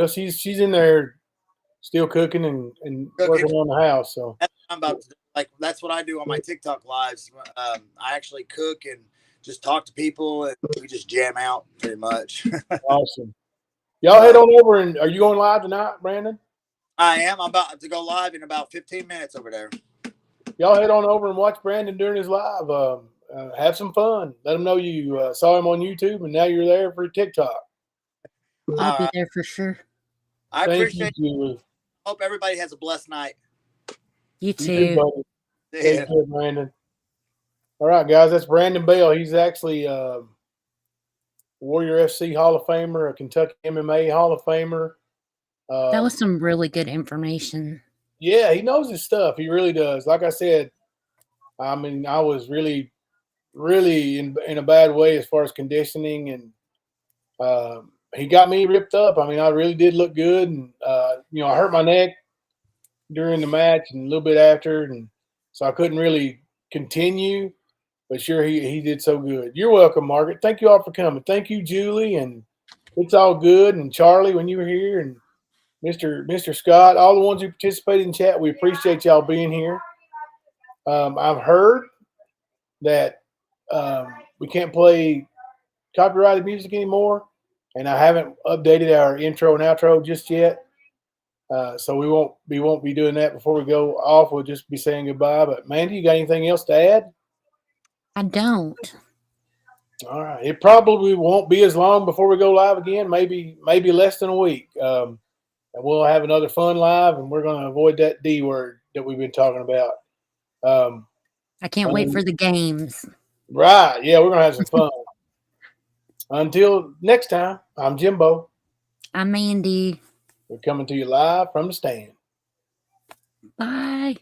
She's in there still cooking and working on the house. So that's what I'm about to do. Like, that's what I do on my TikTok lives. I actually cook and just talk to people, and we just jam out pretty much. Awesome. Y'all head on over, and are you going live tonight, Brandon? I am. I'm about to go live in about 15 minutes over there. Y'all head on over and watch Brandon during his live. Have some fun. Let him know you saw him on YouTube, and now you're there for TikTok. I'll be there for sure. I appreciate you. Hope everybody has a blessed night. You too. Buddy. Take care, Brandon. All right, guys. That's Brandon Bale. He's actually Warrior FC Hall of Famer, a Kentucky MMA Hall of Famer. That was some really good information. Yeah, he knows his stuff. He really does. Like I said, I mean, I was really, really in a bad way as far as conditioning, and he got me ripped up. I mean, I really did look good, and I hurt my neck during the match and a little bit after, and so I couldn't really continue. But sure, he did so good. You're welcome, Margaret. Thank you all for coming. Thank you, Julie, and it's all good. And Charlie, when you were here, and Mr. Scott, all the ones who participated in chat, we appreciate y'all being here. I've heard that we can't play copyrighted music anymore, and I haven't updated our intro and outro just yet. So we won't be doing that before we go off. We'll just be saying goodbye. But Mandy, you got anything else to add? I don't. All right. It probably won't be as long before we go live again. Maybe less than a week. And we'll have another fun live, and we're going to avoid that D word that we've been talking about. I can't wait for the games. Right. Yeah, we're going to have some fun. Until next time, I'm Jimbo. I'm Mandy. We're coming to you live from the stand. Bye.